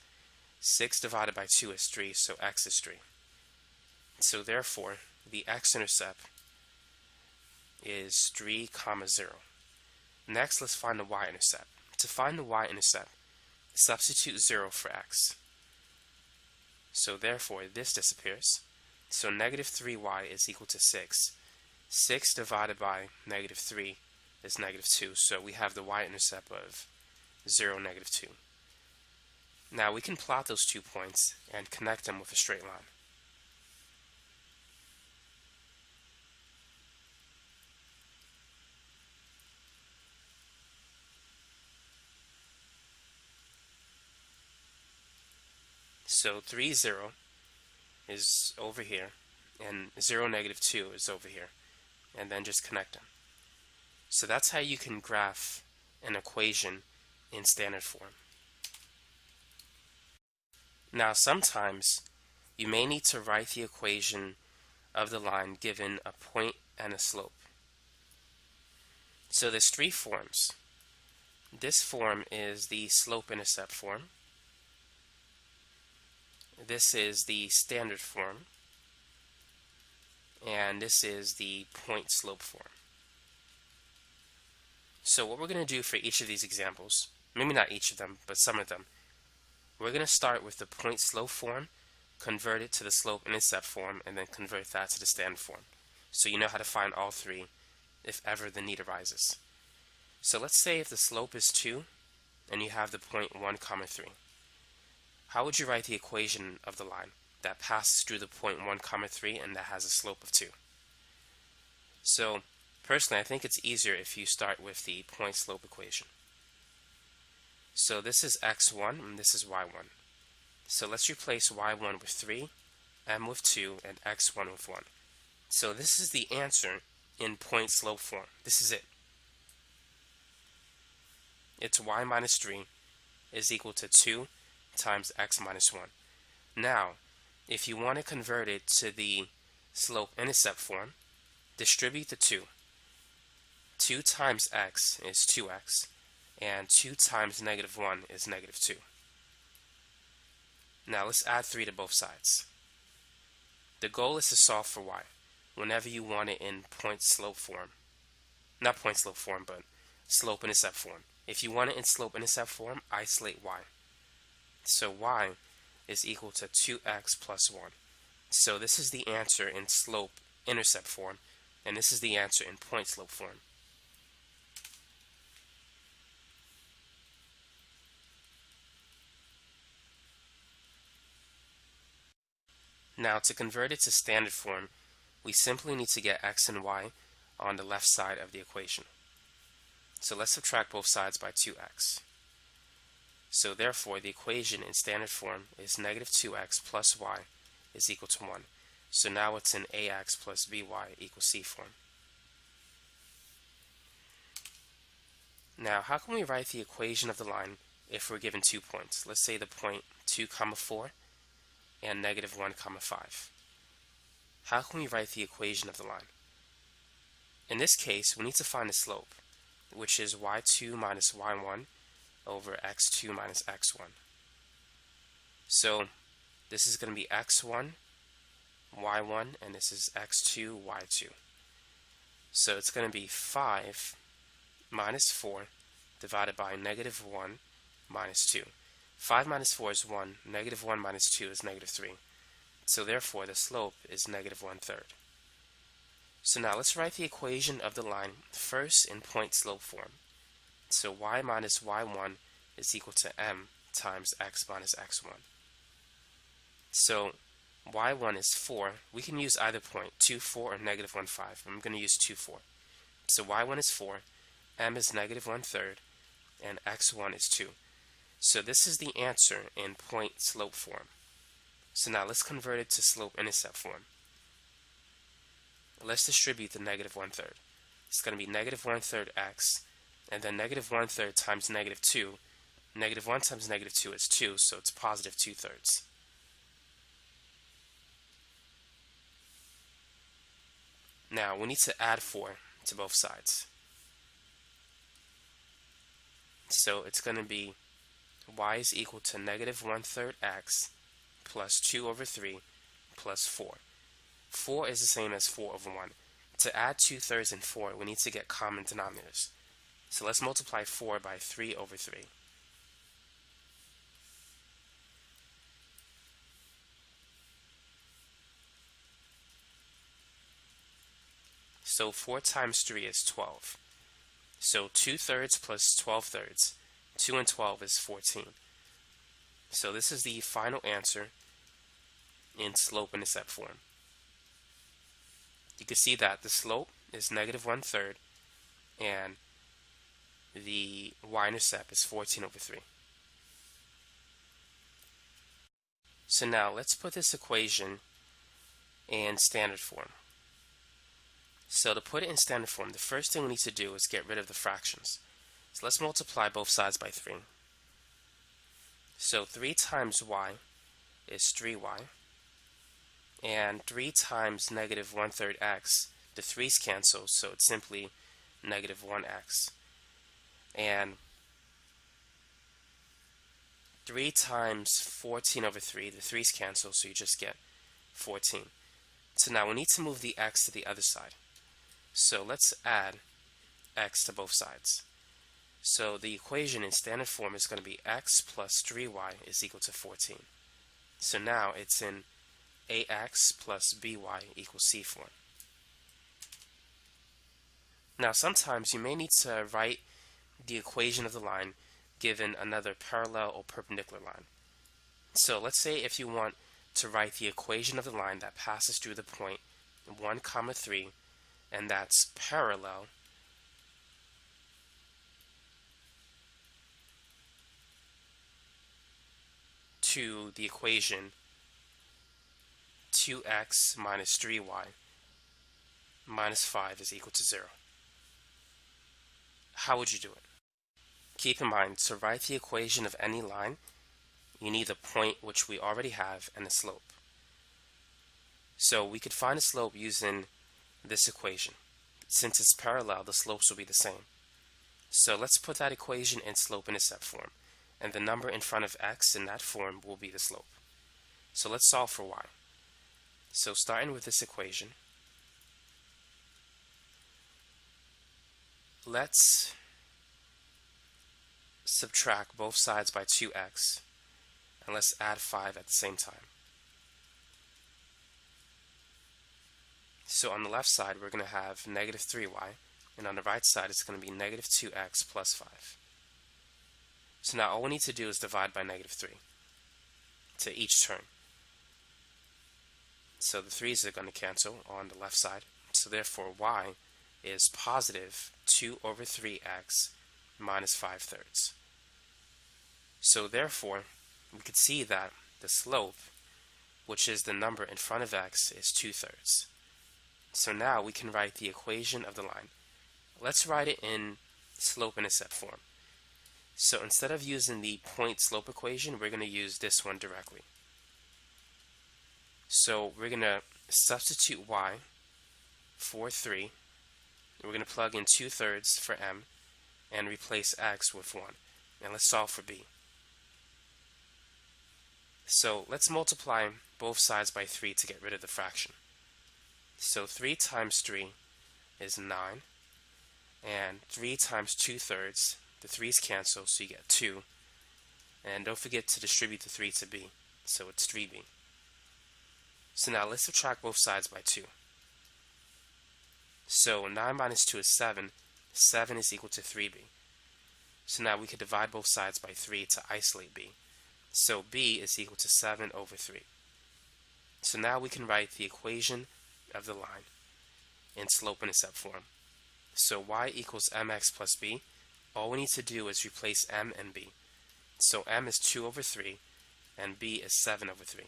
6 divided by 2 is 3, so x is 3. So therefore, the x-intercept is 3, 0. Next, let's find the y-intercept. To find the y-intercept, substitute 0 for x. So therefore, this disappears. So negative 3y is equal to 6. 6 divided by negative 3 is negative 2. So we have the y-intercept of 0, negative 2. Now we can plot those 2 points and connect them with a straight line. So 3, 0 is over here, and 0, negative 2 is over here, and then just connect them. So that's how you can graph an equation in standard form. Now sometimes you may need to write the equation of the line given a point and a slope. So there's 3 forms. This form is the slope-intercept form. This is the standard form, and this is the point slope form. So what we're going to do for each of these examples, maybe not each of them, but some of them, we're going to start with the point slope form, convert it to the slope intercept form, and then convert that to the standard form. So you know how to find all 3 if ever the need arises. So let's say if the slope is 2 and you have the point 1, 3. How would you write the equation of the line that passes through the point 1, 3 and that has a slope of 2? So personally, I think it's easier if you start with the point slope equation. So this is x1 and this is y1. So let's replace y1 with 3, m with 2, and x1 with 1. So this is the answer in point slope form. This is it. It's y minus 3 is equal to 2 times x minus 1. Now, if you want to convert it to the slope-intercept form, distribute the 2. 2 times x is 2x, and 2 times negative 1 is negative 2. Now let's add 3 to both sides. The goal is to solve for y whenever you want it in point-slope form. Not point-slope form, but slope-intercept form. If you want it in slope-intercept form, isolate y. So y is equal to 2x plus 1. So this is the answer in slope-intercept form, and this is the answer in point-slope form. Now to convert it to standard form, we simply need to get x and y on the left side of the equation. So let's subtract both sides by 2x. So therefore, the equation in standard form is negative 2x plus y is equal to 1. So now it's in ax plus by equals c form. Now, how can we write the equation of the line if we're given 2 points? Let's say the point 2, 4 and negative 1, 5. How can we write the equation of the line? In this case, we need to find the slope, which is y2 minus y1 over x2 minus x1. So this is going to be x1, y1, and this is x2, y2. So it's going to be 5 minus 4 divided by negative 1 minus 2. 5 minus 4 is 1. Negative 1 minus 2 is negative 3. So therefore, the slope is negative 1/3. So now let's write the equation of the line first in point slope form. So y minus y1 is equal to m times x minus x1. So y1 is 4. We can use either point, 2, 4, or negative 1, 5. I'm going to use 2, 4. So y1 is 4, m is negative 1/3, and x1 is 2. So this is the answer in point slope form. So now let's convert it to slope-intercept form. Let's distribute the negative 1/3. It's going to be negative 1/3 x, and then negative 1/3 times negative 2. Negative 1 times negative 2 is 2, so it's positive 2/3. Now we need to add 4 to both sides. So it's going to be y is equal to negative 1/3 x plus 2 over 3 plus 4. 4 is the same as 4 over 1. To add 2/3 and 4, we need to get common denominators. So let's multiply 4 by 3 over 3. So 4 times 3 is 12. So 2/3 plus 12/3. 2 and 12 is 14. So this is the final answer in slope-intercept form. You can see that the slope is negative 1/3 and the y-intercept is 14 over 3. So now let's put this equation in standard form. So to put it in standard form, the first thing we need to do is get rid of the fractions. So let's multiply both sides by 3. So 3 times y is 3y. And 3 times negative 1/3 x, the 3's cancel, so it's simply negative 1x. And 3 times 14 over 3, the 3's cancel, so you just get 14. So now we need to move the x to the other side. So let's add x to both sides. So the equation in standard form is going to be x plus 3y is equal to 14. So now it's in ax plus by equals c form. Now sometimes you may need to write the equation of the line given another parallel or perpendicular line. So let's say if you want to write the equation of the line that passes through the point 1, 3, and that's parallel to the equation 2x minus 3y minus 5 is equal to 0. How would you do it? Keep in mind, to write the equation of any line, you need the point, which we already have, and the slope. So we could find a slope using this equation. Since it's parallel, the slopes will be the same. So let's put that equation in slope-intercept form, and the number in front of x in that form will be the slope. So let's solve for y. So starting with this equation, let's subtract both sides by 2x, and let's add 5 at the same time. So on the left side, we're going to have negative 3y, and on the right side, it's going to be negative 2x plus 5. So now all we need to do is divide by negative 3 to each term. So the 3's are going to cancel on the left side. So therefore, y is positive 2 over 3x minus 5/3. So therefore, we could see that the slope, which is the number in front of x, is 2/3. So now we can write the equation of the line. Let's write it in slope-intercept form. So instead of using the point-slope equation, we're going to use this one directly. So we're going to substitute y for 3. We're going to plug in 2/3 for m and replace x with 1. And let's solve for b. So let's multiply both sides by 3 to get rid of the fraction. So 3 times 3 is 9. And 3 times 2/3, the 3's cancel, so you get 2. And don't forget to distribute the 3 to b, so it's 3b. So now let's subtract both sides by 2. So 9 minus 2 is 7. 7 is equal to 3b. So now we could divide both sides by 3 to isolate b. So b is equal to 7 over 3. So now we can write the equation of the line in slope-intercept form. So y equals mx plus b. All we need to do is replace m and b. So m is 2 over 3 and b is 7 over 3.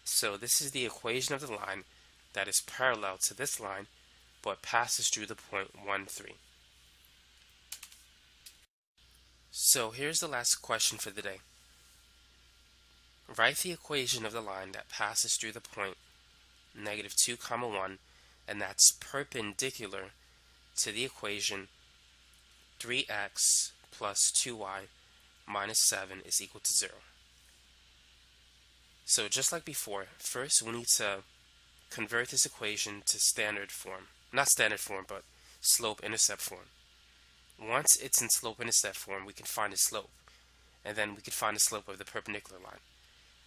So this is the equation of the line that is parallel to this line but passes through the point 1, 3. So here's the last question for the day. Write the equation of the line that passes through the point -2, 1, and that's perpendicular to the equation 3x plus 2y minus 7 is equal to 0. So just like before, first we need to convert this equation to standard form. Not standard form, but slope-intercept form. Once it's in slope-intercept form, we can find its slope, and then we can find the slope of the perpendicular line.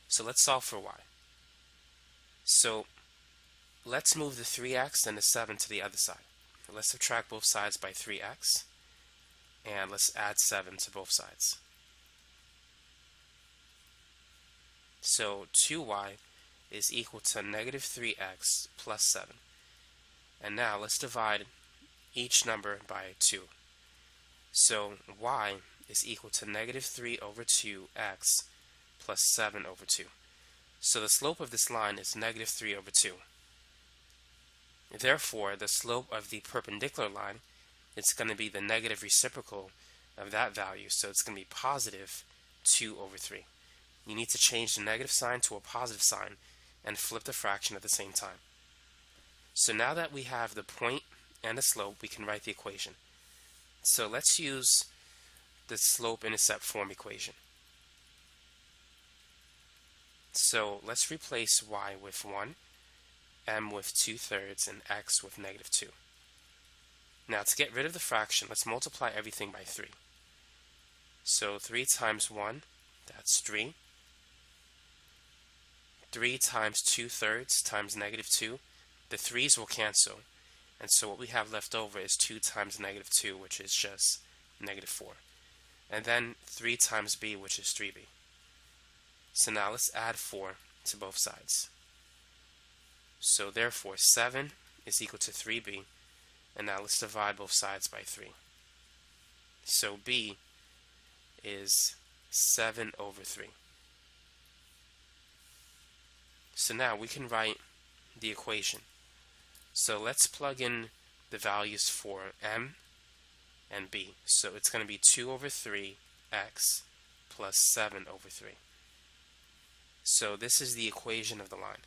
So let's solve for y. So let's move the 3x and the 7 to the other side. Let's subtract both sides by 3x, and let's add 7 to both sides. So 2y is equal to -3x plus 7. And now let's divide each number by 2. So y is equal to -3 over 2x plus 7 over 2. So the slope of this line is -3 over 2. Therefore, the slope of the perpendicular line, it's going to be the negative reciprocal of that value. So it's going to be positive 2 over 3. You need to change the negative sign to a positive sign and flip the fraction at the same time. So now that we have the point and the slope, we can write the equation. So let's use the slope-intercept form equation. So let's replace y with 1, m with 2/3, and x with -2. Now to get rid of the fraction, let's multiply everything by 3. So 3 times 1, that's 3. 3 times 2/3 times -2, the 3's will cancel, and so what we have left over is 2 times -2, which is just -4. And then 3 times b, which is 3b. So now let's add 4 to both sides. So therefore 7 is equal to 3b, and now let's divide both sides by 3. So b is 7 over 3. So now we can write the equation. So let's plug in the values for m and b. So it's going to be 2 over 3x plus 7 over 3. So this is the equation of the line.